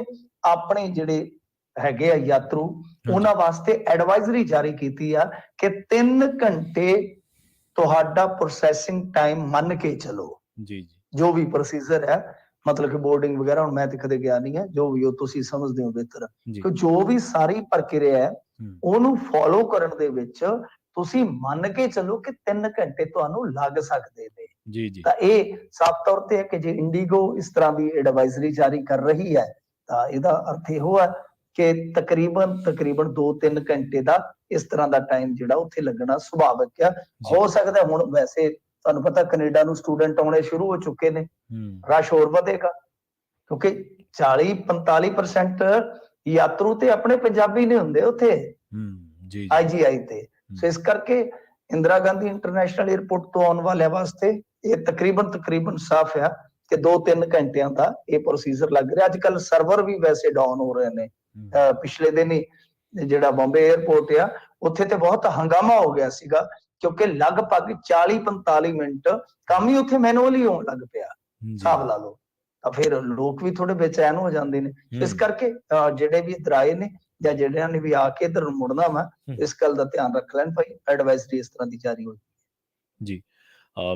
ਆਪਣੇ ਜਿਹੜੇ ਹੈਗੇ ਆ ਯਾਤਰੂ, ਉਹਨਾਂ ਵਾਸਤੇ ਐਡਵਾਈਜ਼ਰੀ ਜਾਰੀ ਕੀਤੀ ਆ ਕਿ 3 ਘੰਟੇ ਤੁਹਾਡਾ ਪ੍ਰੋਸੈਸਿੰਗ ਟਾਈਮ ਮੰਨ ਕੇ ਚਲੋ। ਜੀ ਜੀ, ਜੋ ਵੀ ਪ੍ਰੋਸੀਜਰ ਹੈ, ਮਤਲਬ ਕਿ ਬੋਰਡਿੰਗ ਵਗੈਰਾ, ਹੁਣ ਮੈਂ ਤੇ ਕਦੇ ਗਿਆ ਨਹੀਂ ਹੈ, ਜੋ ਵੀ ਉਹ ਤੁਸੀਂ ਸਮਝਦੇ ਹੋ ਬਿਹਤਰ, ਕਿ ਜੋ ਵੀ ਸਾਰੀ ਪ੍ਰਕਿਰਿਆ ਹੈ ਉਹਨੂੰ ਫੋਲੋ ਕਰਨ ਦੇ ਵਿੱਚ ਤੁਸੀਂ ਮੰਨ ਕੇ ਚੱਲੋ ਕਿ 3 ਘੰਟੇ ਤੁਹਾਨੂੰ ਲੱਗ ਸਕਦੇ ਨੇ। ਜੀ ਜੀ, ਤਾਂ ਇਹ ਸਾਫ਼ ਤੌਰ ਤੇ ਹੈ ਕਿ ਜੇ ਇੰਡੀਗੋ ਇਸ ਤਰ੍ਹਾਂ ਦੀ ਐਡਵਾਈਜ਼ਰੀ ਜਾਰੀ ਕਰ ਰਹੀ ਹੈ ਤਾਂ ਇਹਦਾ ਅਰਥ ਇਹੋ ਹੈ ਕਿ ਤਕਰੀਬਨ 2-3 ਘੰਟੇ ਦਾ ਇਸ ਤਰ੍ਹਾਂ ਦਾ ਟਾਈਮ ਜਿਹੜਾ ਉੱਥੇ ਲੱਗਣਾ ਸੁਭਾਵਿਕ ਆ। ਹੋ ਸਕਦਾ ਹੁਣ ਵੈਸੇ ਤੁਹਾਨੂੰ ਪਤਾ ਕੈਨੇਡਾ ਨੂੰ ਸਟੂਡੈਂਟ ਆਉਣੇ ਸ਼ੁਰੂ ਹੋ ਚੁੱਕੇ ਨੇ, ਰਸ਼ ਹੋਰ ਵਧੇਗਾ, ਕਿਉਂਕਿ 40-45% ਯਾਤਰੂ ਤੇ ਆਪਣੇ ਪੰਜਾਬੀ ਨੇ ਹੁੰਦੇ ਉੱਥੇ IGI ਤੇ। ਸੋ ਇਸ ਕਰਕੇ ਇੰਦਰਾ ਗਾਂਧੀ ਇੰਟਰਨੈਸ਼ਨਲ 에ਅਰਪੋਰਟ ਤੋਂ ਆਉਣ ਵਾਲਿਆਂ ਵਾਸਤੇ ਇਹ ਤਕਰੀਬਨ ਸਾਫ਼ ਆ ਕਿ 2-3 ਘੰਟਿਆਂ ਦਾ ਇਹ ਪ੍ਰੋਸੀਜਰ ਲੱਗ ਰਿਹਾ। ਅੱਜ ਕੱਲ ਸਰਵਰ ਵੀ ਵੈਸੇ ਡਾਊਨ ਹੋ ਰਹੇ ਨੇ। ਪਿਛਲੇ ਦਿਨ ਹੀ ਜਿਹੜਾ ਬੰਬੇ 에ਅਰਪੋਰਟ ਆ ਉੱਥੇ ਤੇ ਬਹੁਤ ਹੰਗਾਮਾ ਹੋ ਗਿਆ ਸੀਗਾ, ਕਿਉਂਕਿ ਲਗਭਗ 40-45 ਮਿੰਟ ਕੰਮ ਹੀ ਉੱਥੇ ਮੈਨੂਅਲੀ ਹੋਣ ਲੱਗ ਪਿਆ, ਜੀ। ਹਿਸਾਬ ਲਾ ਲਓ। ਤਾਂ ਫਿਰ ਲੋਕ ਵੀ ਥੋੜੇ ਬੇਚੈਨ ਹੋ ਜਾਂਦੇ ਨੇ। ਇਸ ਕਰਕੇ ਜਿਹੜੇ ਵੀ ਇੱਧਰ ਆਏ ਨੇ ਜਾਂ ਜਿਹੜਿਆਂ ਨੇ ਵੀ ਆ ਕੇ ਇੱਧਰ ਨੂੰ ਮੁੜਨਾ ਵਾ, ਇਸ ਗੱਲ ਦਾ ਧਿਆਨ ਰੱਖ ਲੈਣ ਭਾਈ, ਐਡਵਾਈਜ਼ਰੀ ਇਸ ਤਰ੍ਹਾਂ ਦੀ ਜਾਰੀ ਹੋਈ। ਜੀ।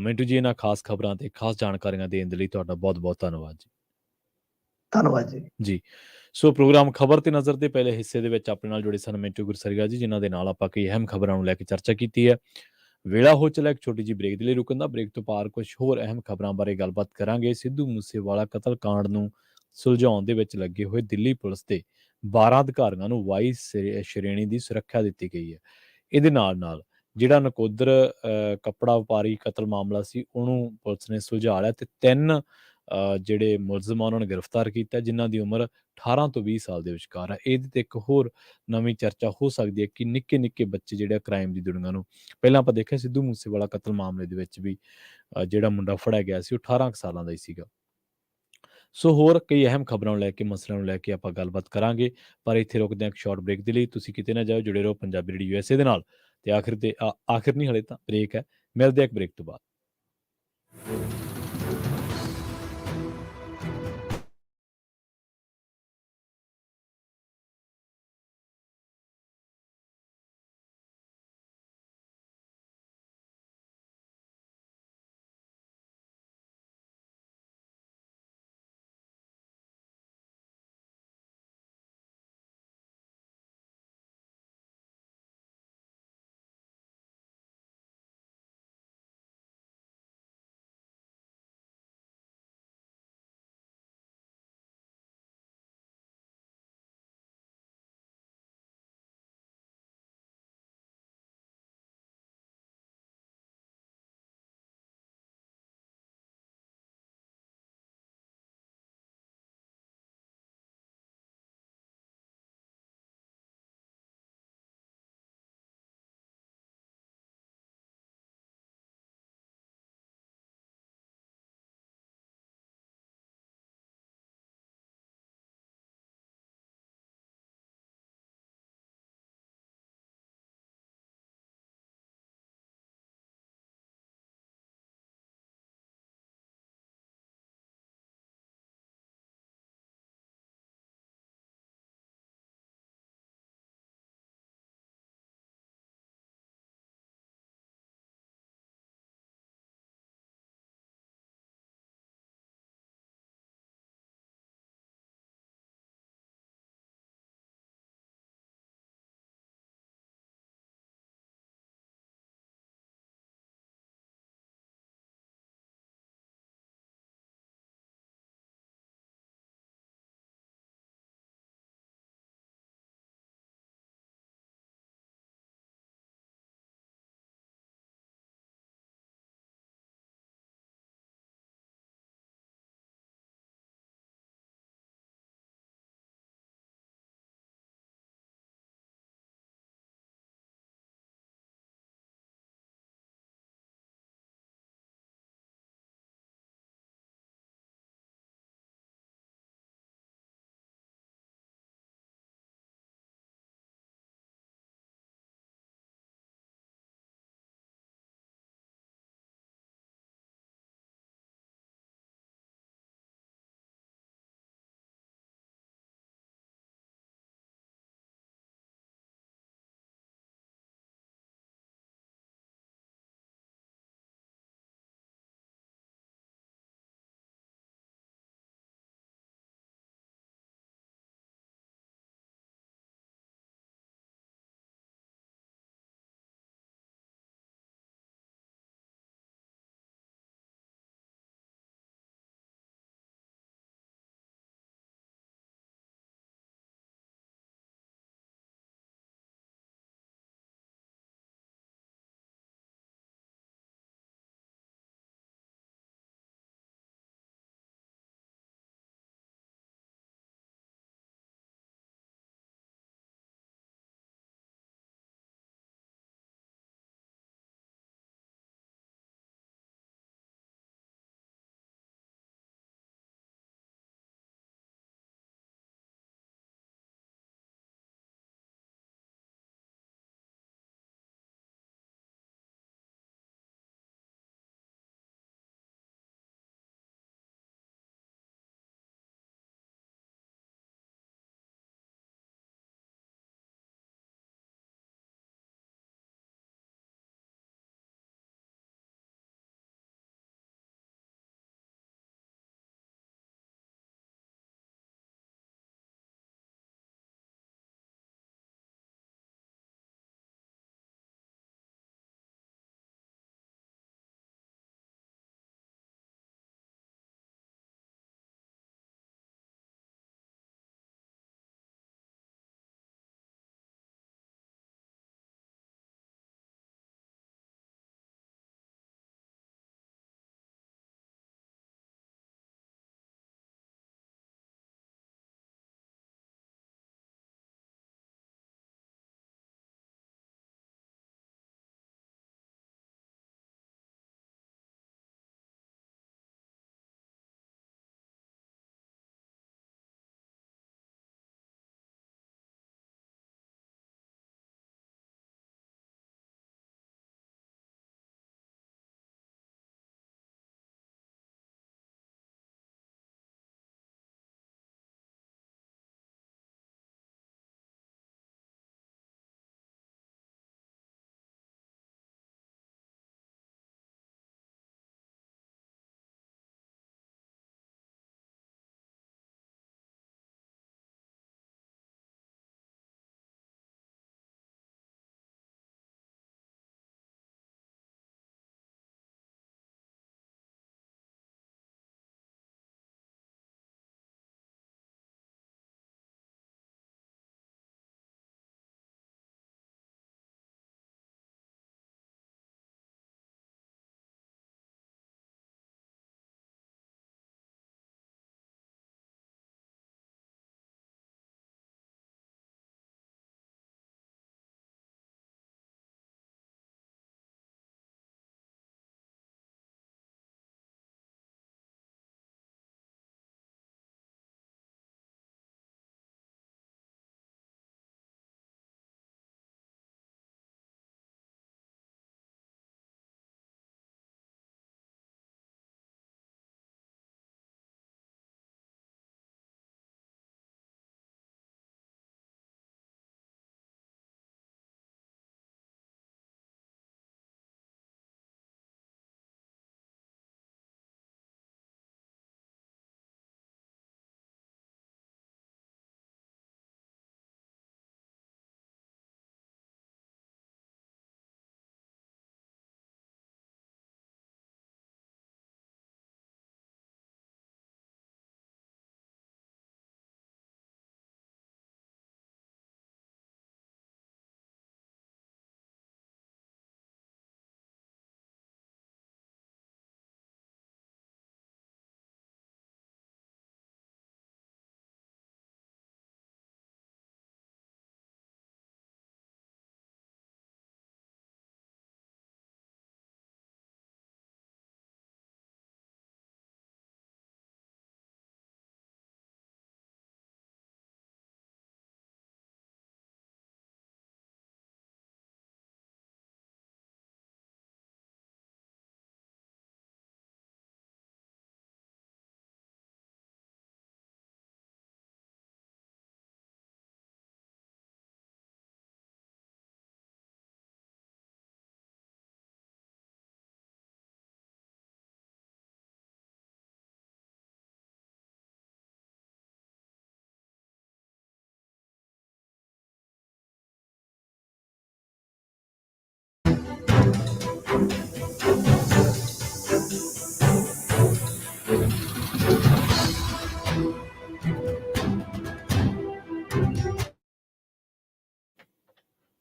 ਮਿੰਟੂ ਜੀ, ਇਹਨਾਂ ਖਾਸ ਖਬਰਾਂ ਤੇ ਖਾਸ ਜਾਣਕਾਰੀਆਂ ਦੇਣ ਦੇ ਲਈ ਤੁਹਾਡਾ ਬਹੁਤ-ਬਹੁਤ ਧੰਨਵਾਦ ਜੀ। ਧੰਨਵਾਦ ਜੀ। ਜੀ। ਸੋ ਪ੍ਰੋਗਰਾਮ ਖਬਰ ਤੇ ਨਜ਼ਰ ਦੇ ਪਹਿਲੇ ਹਿੱਸੇ ਦੇ ਵਿੱਚ ਆਪਣੇ ਨਾਲ ਜੁੜੇ ਸਨ ਮਿੰਟੂ ਗੁਰਸਰੀਆ ਜੀ, ਜਿਨ੍ਹਾਂ ਦੇ ਨਾਲ ਆਪਾਂ ਕਈ ਅਹਿਮ ਖਬਰਾਂ ਨੂੰ ਲੈ ਕੇ ਚਰਚਾ ਕੀਤੀ ਹੈ। ਵੇਲਾ ਹੋ ਚਲਾ ਇੱਕ ਛੋਟੀ ਜਿਹੀ ਬ੍ਰੇਕ ਦੇ ਲਈ ਰੁਕਣ ਦਾ। ਬ੍ਰੇਕ ਤੋਂ ਪਾਰ ਕੁਝ ਹੋਰ ਅਹਿਮ ਖਬਰਾਂ ਬਾਰੇ ਗੱਲਬਾਤ ਕਰਾਂਗੇ। ਸਿੱਧੂ ਮੂਸੇਵਾਲਾ ਕਤਲकांड ਨੂੰ ਸੁਲਝਾਉਣ ਦੇ ਵਿੱਚ ਲੱਗੇ ਹੋਏ ਦਿੱਲੀ ਪੁਲਿਸ ਦੇ 12 ਅਧਿਕਾਰੀਆਂ ਨੂੰ ਵਾਈ ਸ਼੍ਰੇਣੀ ਦੀ ਸੁਰੱਖਿਆ ਦਿੱਤੀ ਗਈ ਹੈ। ਇਹਦੇ ਨਾਲ ਜਿਹੜਾ ਨਕੋਦਰ ਕੱਪੜਾ ਵਪਾਰੀ ਕਤਲ ਮਾਮਲਾ ਸੀ, ਉਹਨੂੰ ਪੁਲਿਸ ਨੇ ਸੁਲਝਾ ਲਿਆ ਤੇ 3 ਜਿਹੜੇ ਮੁਲਜ਼ਮ ਆ ਉਹਨਾਂ ਨੂੰ ਗ੍ਰਿਫਤਾਰ ਕੀਤਾ, ਜਿਨ੍ਹਾਂ ਦੀ ਉਮਰ 18 ਤੋਂ 20 ਸਾਲ ਦੇ ਵਿਚਕਾਰ ਹੈ। ਇਹਦੇ ਤੇ ਇੱਕ ਹੋਰ ਨਵੀਂ ਚਰਚਾ ਹੋ ਸਕਦੀ ਹੈ ਕਿ ਨਿੱਕੇ-ਨਿੱਕੇ ਬੱਚੇ ਜਿਹੜੇ ਕ੍ਰਾਈਮ ਦੀ ਦੁਨੀਆ ਨੂੰ, ਪਹਿਲਾਂ ਆਪਾਂ ਦੇਖਿਆ ਸਿੱਧੂ ਮੂਸੇਵਾਲਾ ਕਤਲ ਮਾਮਲੇ ਦੇ ਵਿੱਚ ਵੀ ਜਿਹੜਾ ਮੁੰਡਾ ਫੜਿਆ ਗਿਆ ਸੀ ਉਹ 18 ਸਾਲਾਂ ਦਾ ਹੀ ਸੀਗਾ। ਸੋ ਹੋਰ ਕਈ ਅਹਿਮ ਖਬਰਾਂ ਨੂੰ ਲੈ ਕੇ, ਮਸਲਿਆਂ ਨੂੰ ਲੈ ਕੇ ਆਪਾਂ ਗੱਲਬਾਤ ਕਰਾਂਗੇ, ਪਰ ਇੱਥੇ ਰੁਕਦੇ ਹਾਂ ਇੱਕ ਸ਼ਾਰਟ ਬ੍ਰੇਕ ਦੇ ਲਈ। ਤੁਸੀਂ ਕਿਤੇ ਨਾ ਜਾਓ, ਜੁੜੇ ਰਹੋ ਪੰਜਾਬੀ ਰੇਡੀਓ USA ਦੇ ਨਾਲ। ਤੇ ਆਖਿਰ ਨਹੀਂ, ਹਲੇ ਤਾਂ ਬ੍ਰੇਕ ਹੈ। ਮਿਲਦੇ ਆ ਇੱਕ ਬ੍ਰੇਕ ਤੋਂ ਬਾਅਦ।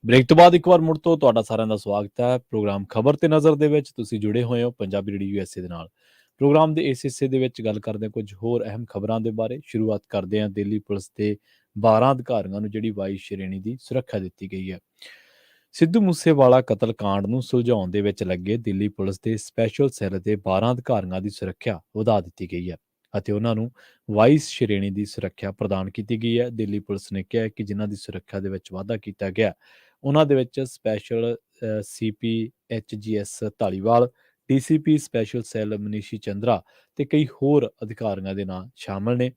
ਬ੍ਰੇਕ ਤੋਂ ਬਾਅਦ ਇੱਕ ਵਾਰ ਮੁੜ ਤੋਂ ਤੁਹਾਡਾ ਸਾਰਿਆਂ ਦਾ ਸਵਾਗਤ ਹੈ। ਪ੍ਰੋਗਰਾਮ ਖਬਰ ਤੇ ਨਜ਼ਰ ਦੇ ਵਿੱਚ ਤੁਸੀਂ ਜੁੜੇ ਹੋਏ ਹੋ ਪੰਜਾਬੀ ਰੇਡੀਓ ਯੂਐਸਏ ਦੇ ਨਾਲ। ਪ੍ਰੋਗਰਾਮ ਦੇ ਇਸ ਹਿੱਸੇ ਦੇ ਵਿੱਚ ਗੱਲ ਕਰਦੇ ਹਾਂ ਕੁਝ ਹੋਰ ਅਹਿਮ ਖਬਰਾਂ ਦੇ ਬਾਰੇ। ਸ਼ੁਰੂਆਤ ਕਰਦੇ ਹਾਂ ਦਿੱਲੀ ਪੁਲਿਸ ਦੇ 12 ਅਧਿਕਾਰੀਆਂ ਨੂੰ ਜਿਹੜੀ 22 ਸ਼੍ਰੇਣੀ ਦੀ ਸੁਰੱਖਿਆ ਦਿੱਤੀ ਗਈ ਹੈ। ਸਿੱਧੂ ਮੂਸੇਵਾਲਾ ਕਤਲकांड ਨੂੰ ਸੁਲਝਾਉਣ ਦੇ ਵਿੱਚ ਲੱਗੇ ਦਿੱਲੀ ਪੁਲਿਸ ਦੇ ਸਪੈਸ਼ਲ ਸੈੱਲ ਦੇ 12 ਅਧਿਕਾਰੀਆਂ ਦੀ ਸੁਰੱਖਿਆ ਵਧਾ ਦਿੱਤੀ ਗਈ ਹੈ ਅਤੇ ਉਹਨਾਂ ਨੂੰ 22 ਸ਼੍ਰੇਣੀ ਦੀ ਸੁਰੱਖਿਆ ਪ੍ਰਦਾਨ ਕੀਤੀ ਗਈ ਹੈ। ਦਿੱਲੀ ਪੁਲਿਸ ਨੇ ਕਿਹਾ ਕਿ ਜਿਨ੍ਹਾਂ ਦੀ ਸੁਰੱਖਿਆ ਦੇ ਵਿੱਚ ਵਾਧਾ ਕੀਤਾ ਗਿਆ ਉਹਨਾਂ ਦੇ ਵਿੱਚ special CPHGS Dhaliwal, DCP special cell Manishi Chandra ਤੇ ਕਈ ਹੋਰ ਅਧਿਕਾਰੀਆਂ ਦੇ ਨਾਂ ਸ਼ਾਮਲ ਨੇ।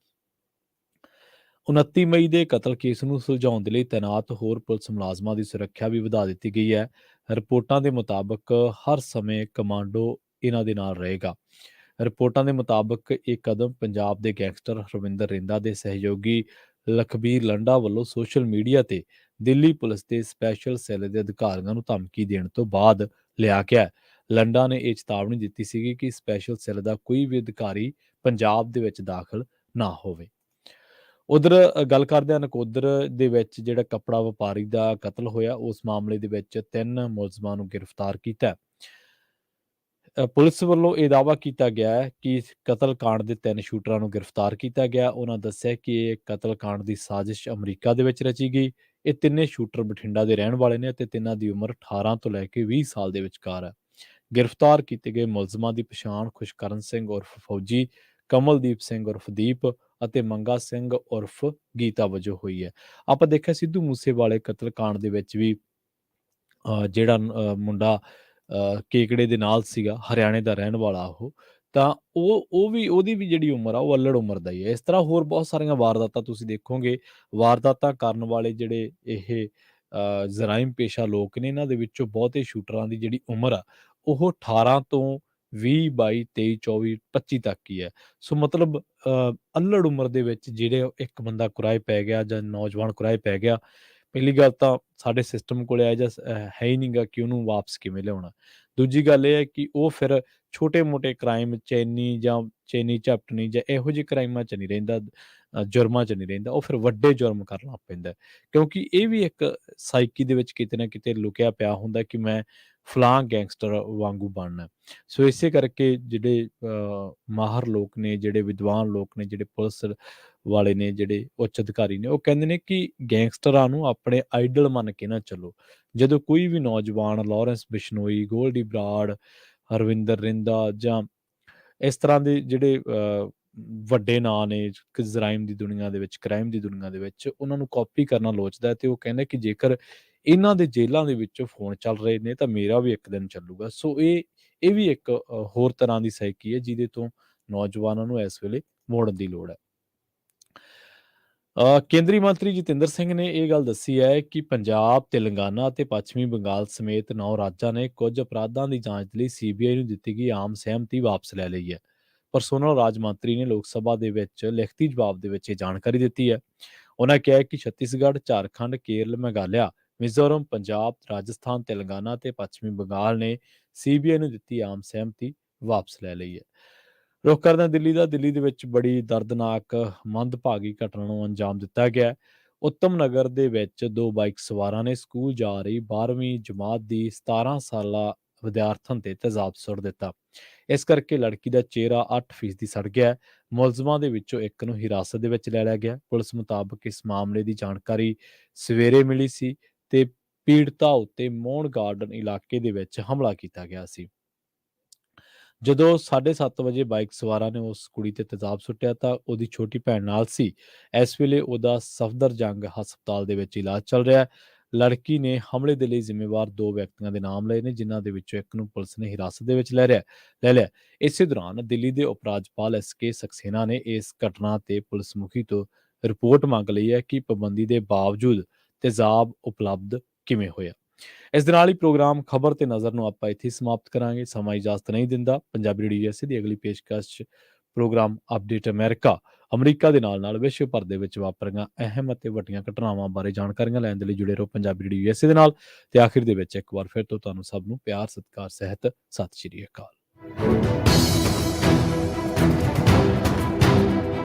29 ਮਈ ਦੇ ਕਤਲ ਕੇਸ ਨੂੰ ਸੁਲਝਾਉਣ ਦੇ ਲਈ ਤੈਨਾਤ ਹੋਰ ਪੁਲਿਸ ਮੁਲਾਜ਼ਮਾਂ ਦੀ ਸੁਰੱਖਿਆ ਵੀ ਵਧਾ ਦਿੱਤੀ ਗਈ ਹੈ। ਰਿਪੋਰਟਾਂ ਦੇ ਮੁਤਾਬਕ ਹਰ ਸਮੇਂ ਕਮਾਂਡੋ ਇਹਨਾਂ ਦੇ ਨਾਲ ਰਹੇਗਾ। ਰਿਪੋਰਟਾਂ ਦੇ ਮੁਤਾਬਕ ਇਹ ਕਦਮ ਪੰਜਾਬ ਦੇ ਗੈਂਗਸਟਰ ਹਰਵਿੰਦਰ ਰਿੰਦਾ ਦੇ ਸਹਿਯੋਗੀ ਲਖਬੀਰ ਲੰਡਾ ਵੱਲੋਂ ਸੋਸ਼ਲ ਮੀਡੀਆ ਤੇ ਦਿੱਲੀ ਪੁਲਿਸ ਦੇ ਸਪੈਸ਼ਲ ਸੈੱਲ ਦੇ ਅਧਿਕਾਰੀਆਂ ਨੂੰ ਧਮਕੀ ਦੇਣ ਤੋਂ ਬਾਅਦ ਲਿਆ ਗਿਆ ਹੈ। ਲੰਡਾ ਨੇ ਇਹ ਚੇਤਾਵਨੀ ਦਿੱਤੀ ਸੀ ਕਿ ਸਪੈਸ਼ਲ ਸੈੱਲ ਦਾ ਕੋਈ ਵੀ ਅਧਿਕਾਰੀ ਪੰਜਾਬ ਦੇ ਵਿੱਚ ਦਾਖਲ ਨਾ ਹੋਵੇ। ਉਧਰ ਗੱਲ ਕਰਦੇ ਹਾਂ ਨਕੋਦਰ ਦੇ ਵਿੱਚ ਜਿਹੜਾ ਕੱਪੜਾ ਵਪਾਰੀ ਦਾ ਕਤਲ ਹੋਇਆ, ਉਸ ਮਾਮਲੇ ਦੇ ਵਿੱਚ 3 ਮੁਲਜ਼ਮਾਂ ਨੂੰ ਗ੍ਰਿਫਤਾਰ ਕੀਤਾ। ਪੁਲਿਸ ਵੱਲੋਂ ਇਹ ਦਾਅਵਾ ਕੀਤਾ ਗਿਆ ਹੈ ਕਿ ਕਤਲकांड ਦੇ 3 ਸ਼ੂਟਰਾਂ ਨੂੰ ਗ੍ਰਿਫਤਾਰ ਕੀਤਾ ਗਿਆ। ਉਹਨਾਂ ਦੱਸਿਆ ਕਿ ਇਹ ਕਤਲकांड ਦੀ ਸਾਜ਼ਿਸ਼ ਅਮਰੀਕਾ ਦੇ ਵਿੱਚ ਰਚੀ ਗਈ। ਇਹ ਤਿੰਨੇ ਸ਼ੂਟਰ ਬਠਿੰਡਾ ਦੇ ਰਹਿਣ ਵਾਲੇ ਨੇ ਅਤੇ ਤਿੰਨਾਂ ਦੀ ਉਮਰ 18 ਤੋਂ ਲੈ ਕੇ 20 ਸਾਲ ਦੇ ਵਿਚਕਾਰ ਹੈ। ਗ੍ਰਿਫਤਾਰ ਕੀਤੇ ਗਏ ਮੁਲਜ਼ਮਾਂ ਦੀ ਪਛਾਣ ਖੁਸ਼ਕਰਨ ਸਿੰਘ ਉਰਫ ਫੌਜੀ, ਕਮਲਦੀਪ ਸਿੰਘ ਉਰਫ ਦੀਪ ਅਤੇ ਮੰਗਾ ਸਿੰਘ ਉਰਫ ਗੀਤਾ ਵਜੋਂ ਹੋਈ ਹੈ। ਆਪਾਂ ਦੇਖਿਆ ਸਿੱਧੂ ਮੂਸੇਵਾਲੇ ਕਤਲकांड ਦੇ ਵਿੱਚ ਵੀ ਜਿਹੜਾ ਮੁੰਡਾ ਕੇਕੜੇ ਦੇ ਨਾਲ ਸੀਗਾ, ਹਰਿਆਣੇ ਦਾ ਰਹਿਣ ਵਾਲਾ ਤਾਂ ਉਹਦੀ ਵੀ ਜਿਹੜੀ ਉਮਰ ਆ ਉਹ ਅੱਲੜ ਉਮਰ ਦਾ ਹੀ ਹੈ। ਇਸ ਤਰ੍ਹਾਂ ਹੋਰ ਬਹੁਤ ਸਾਰੀਆਂ ਵਾਰਦਾਤਾਂ ਤੁਸੀਂ ਦੇਖੋਗੇ। ਵਾਰਦਾਤਾਂ ਕਰਨ ਵਾਲੇ ਜਿਹੜੇ ਇਹ ਜਰਾਇਮ ਪੇਸ਼ਾ ਲੋਕ ਨੇ, ਇਹਨਾਂ ਦੇ ਵਿੱਚੋਂ ਬਹੁਤੇ ਸ਼ੂਟਰਾਂ ਦੀ ਜਿਹੜੀ ਉਮਰ ਆ ਉਹ 18 ਤੋਂ 20, 22, 23, 24, 25 ਤੱਕ ਹੀ ਹੈ। ਸੋ ਮਤਲਬ ਅੱਲੜ ਉਮਰ ਦੇ ਵਿੱਚ ਜਿਹੜੇ ਇੱਕ ਬੰਦਾ ਕੁਰਾਏ ਪੈ ਗਿਆ ਜਾਂ ਨੌਜਵਾਨ ਕੁਰਾਏ ਪੈ ਗਿਆ, ਪਹਿਲੀ ਗੱਲ ਤਾਂ ਸਾਡੇ ਸਿਸਟਮ ਕੋਲ ਇਹੋ ਜਿਹਾ ਹੈ ਹੀ ਨਹੀਂਗਾ ਕਿ ਉਹਨੂੰ ਵਾਪਸ ਕਿਵੇਂ ਲਿਆਉਣਾ। ਦੂਜੀ ਗੱਲ ਇਹ ਹੈ ਕਿ ਉਹ ਫਿਰ ਛੋਟੇ-ਮੋਟੇ ਕ੍ਰਾਈਮ, ਚੈਨੀ ਝਪਟਣੀ ਜਾਂ ਇਹੋ ਜਿਹੇ ਕ੍ਰਾਈਮਾਂ 'ਚ ਨਹੀਂ ਰਹਿੰਦਾ, ਜੁਰਮਾਂ 'ਚ ਨਹੀਂ ਰਹਿੰਦਾ। ਉਹ ਫਿਰ ਵੱਡੇ ਜੁਰਮ ਕਰਨ ਲੱਗ ਪੈਂਦਾ, ਕਿਉਂਕਿ ਇਹ ਵੀ ਇੱਕ ਸਾਈਕੀ ਦੇ ਵਿੱਚ ਕਿਤੇ ਨਾ ਕਿਤੇ ਲੁਕਿਆ ਪਿਆ ਹੁੰਦਾ ਕਿ ਮੈਂ ਫਲਾਂ ਗੈਂਗਸਟਰ ਵਾਂਗੂ ਬਣਨਾ। ਸੋ ਇਸੇ ਕਰਕੇ ਜਿਹੜੇ ਮਾਹਰ ਲੋਕ ਨੇ, ਜਿਹੜੇ ਵਿਦਵਾਨ ਲੋਕ ਨੇ, ਜਿਹੜੇ ਪੁਲਿਸ ਵਾਲੇ ਨੇ, ਜਿਹੜੇ ਉੱਚ ਅਧਿਕਾਰੀ ਨੇ, ਉਹ ਕਹਿੰਦੇ ਨੇ ਕਿ ਗੈਂਗਸਟਰਾਂ ਨੂੰ ਆਪਣੇ ਆਈਡਲ ਮੰਨ ਕੇ ਨਾ ਚੱਲੋ। ਜਦੋਂ ਕੋਈ ਵੀ ਨੌਜਵਾਨ ਲਾਰੈਂਸ ਬਿਸ਼ਨੋਈ, ਗੋਲਡੀ ਬਰਾੜ, ਹਰਵਿੰਦਰ ਰਿੰਦਾ ਜਾਂ ਇਸ ਤਰ੍ਹਾਂ ਦੇ ਜਿਹੜੇ ਵੱਡੇ ਨਾਂ ਨੇ ਜਰਾਇਮ ਦੀ ਦੁਨੀਆ ਦੇ ਵਿੱਚ, ਕ੍ਰਾਈਮ ਦੀ ਦੁਨੀਆ ਦੇ ਵਿੱਚ, ਉਹਨਾਂ ਨੂੰ ਕਾਪੀ ਕਰਨਾ ਲੋਚਦਾ ਤੇ ਉਹ ਕਹਿੰਦਾ ਕਿ ਜੇਕਰ ਇਹਨਾਂ ਦੇ ਜੇਲ੍ਹਾਂ ਦੇ ਵਿੱਚੋਂ ਫੋਨ ਚੱਲ ਰਹੇ ਨੇ ਤਾਂ ਮੇਰਾ ਵੀ ਇੱਕ ਦਿਨ ਚੱਲੂਗਾ। ਸੋ ਇਹ ਵੀ ਇੱਕ ਹੋਰ ਤਰ੍ਹਾਂ ਦੀ ਸਾਈਕੀ ਹੈ ਜਿਹਦੇ ਤੋਂ ਨੌਜਵਾਨਾਂ ਨੂੰ ਇਸ ਵੇਲੇ ਮੋੜਨ ਦੀ ਲੋੜ ਹੈ। ਕੇਂਦਰੀ ਮੰਤਰੀ ਜਤਿੰਦਰ ਸਿੰਘ ਨੇ ਇਹ ਗੱਲ ਦੱਸੀ ਹੈ ਕਿ ਪੰਜਾਬ, ਤੇਲੰਗਾਨਾ ਅਤੇ ਪੱਛਮੀ ਬੰਗਾਲ ਸਮੇਤ 9 ਰਾਜਾਂ ਨੇ ਕੁਝ ਅਪਰਾਧਾਂ ਦੀ ਜਾਂਚ ਲਈ CBI ਨੂੰ ਦਿੱਤੀ ਗਈ ਆਮ ਸਹਿਮਤੀ ਵਾਪਸ ਲੈ ਲਈ ਹੈ। ਪਰਸੋਨਲ ਰਾਜ ਮੰਤਰੀ ਨੇ ਲੋਕ ਸਭਾ ਦੇ ਵਿੱਚ ਲਿਖਤੀ ਜਵਾਬ ਦੇ ਵਿੱਚ ਇਹ ਜਾਣਕਾਰੀ ਦਿੱਤੀ ਹੈ। ਉਹਨਾਂ ਕਿਹਾ ਕਿ ਛੱਤੀਸਗੜ੍ਹ, ਝਾਰਖੰਡ, ਕੇਰਲ, ਮੇਘਾਲਿਆ, ਮਿਜ਼ੋਰਮ, ਪੰਜਾਬ, ਰਾਜਸਥਾਨ, ਤੇਲੰਗਾਨਾ ਅਤੇ ਪੱਛਮੀ ਬੰਗਾਲ ਨੇ CBI ਨੂੰ ਦਿੱਤੀ ਆਮ ਸਹਿਮਤੀ ਵਾਪਸ ਲੈ ਲਈ ਹੈ। ਰੁੱਖ ਕਰਦੇ ਹਾਂ ਦਿੱਲੀ ਦਾ। ਦਿੱਲੀ ਦੇ ਵਿੱਚ ਬੜੀ ਦਰਦਨਾਕ, ਮੰਦਭਾਗੀ ਘਟਨਾ ਨੂੰ ਅੰਜਾਮ ਦਿੱਤਾ ਗਿਆ। ਉੱਤਮ ਨਗਰ ਦੇ ਵਿੱਚ 2 ਬਾਈਕ ਸਵਾਰਾਂ ਨੇ ਸਕੂਲ ਜਾ ਰਹੀ 12ਵੀਂ ਜਮਾਤ ਦੀ 17 ਸਾਲਾ ਵਿਦਿਆਰਥਣ ਤੇ ਤੇਜ਼ਾਬ ਸੁੱਟ ਦਿੱਤਾ। ਇਸ ਕਰਕੇ ਲੜਕੀ ਦਾ ਚਿਹਰਾ 8% ਸੜ ਗਿਆ। ਮੁਲਜ਼ਮਾਂ ਦੇ ਵਿੱਚੋਂ ਇੱਕ ਨੂੰ ਹਿਰਾਸਤ ਦੇ ਵਿੱਚ ਲੈ ਲਿਆ ਗਿਆ। ਪੁਲਿਸ ਮੁਤਾਬਕ ਇਸ ਮਾਮਲੇ ਦੀ ਜਾਣਕਾਰੀ ਸਵੇਰੇ ਮਿਲੀ ਸੀ ਤੇ ਪੀੜਤਾ ਉੱਤੇ ਮੋਹਨ ਗਾਰਡਨ ਇਲਾਕੇ ਦੇ ਵਿੱਚ ਹਮਲਾ ਕੀਤਾ ਗਿਆ ਸੀ। ਜਦੋਂ 7:30 ਵਜੇ ਬਾਈਕ ਸਵਾਰਾਂ ਨੇ ਉਸ ਕੁੜੀ ਤੇ ਤੇਜ਼ਾਬ ਸੁੱਟਿਆ ਤਾਂ ਉਹਦੀ ਛੋਟੀ ਭੈਣ ਨਾਲ ਸੀ। ਇਸ ਵੇਲੇ ਉਹਦਾ ਸਫਦਰਜੰਗ ਹਸਪਤਾਲ ਦੇ ਵਿੱਚ ਇਲਾਜ ਚੱਲ ਰਿਹਾ ਹੈ। ਲੜਕੀ ਨੇ ਹਮਲੇ ਦੇ ਲਈ ਜ਼ਿੰਮੇਵਾਰ 2 ਵਿਅਕਤੀਆਂ ਦੇ ਨਾਮ ਲਏ ਨੇ, ਜਿਨ੍ਹਾਂ ਦੇ ਵਿੱਚੋਂ ਇੱਕ ਨੂੰ ਪੁਲਿਸ ਨੇ ਹਿਰਾਸਤ ਦੇ ਵਿੱਚ ਲੈ ਲਿਆ। ਇਸੇ ਦੌਰਾਨ ਦਿੱਲੀ ਦੇ ਉਪ ਰਾਜਪਾਲ SK ਸਕਸੇਨਾ ਨੇ ਇਸ ਘਟਨਾ ਤੇ ਪੁਲਿਸ ਮੁਖੀ ਤੋਂ ਰਿਪੋਰਟ ਮੰਗ ਲਈ ਹੈ ਕਿ ਪਾਬੰਦੀ ਦੇ ਬਾਵਜੂਦ ਤੇਜ਼ਾਬ ਉਪਲਬਧ ਕਿਵੇਂ ਹੋਇਆ। ਇਸ ਦੇ ਨਾਲ ਹੀ ਪ੍ਰੋਗਰਾਮ ਖਬਰ ਤੇ ਨਜ਼ਰ ਨੂੰ ਆਪਾਂ ਇੱਥੇ ਸਮਾਪਤ ਕਰਾਂਗੇ। ਸਮਾਂ ਇਜਾਜ਼ਤ ਨਹੀਂ ਦਿੰਦਾ। ਪੰਜਾਬੀ ਰੇਡੀਓ ਯੂਐਸਏ ਦੀ ਅਗਲੀ ਪੇਸ਼ਕਸ਼ ਪ੍ਰੋਗਰਾਮ ਅਪਡੇਟ ਅਮਰੀਕਾ ਦੇ ਨਾਲ ਵਿਸ਼ਵ ਭਰ ਦੇ ਵਿੱਚ ਵਾਪਰੀਆਂ ਅਹਿਮ ਅਤੇ ਵੱਡੀਆਂ ਘਟਨਾਵਾਂ ਬਾਰੇ ਜਾਣਕਾਰੀਆਂ ਲੈਣ ਦੇ ਲਈ ਜੁੜੇ ਰਹੋ ਪੰਜਾਬੀ ਰੇਡੀਓ ਯੂਐਸਏ ਦੇ ਨਾਲ। ਤੇ ਆਖਿਰ ਦੇ ਵਿੱਚ ਇੱਕ ਵਾਰ ਫਿਰ ਤੋਂ ਤੁਹਾਨੂੰ ਸਭ ਨੂੰ ਪਿਆਰ, ਸਤਿਕਾਰ ਸਹਿਤ ਸਤਿ ਸ਼੍ਰੀ ਅਕਾਲ।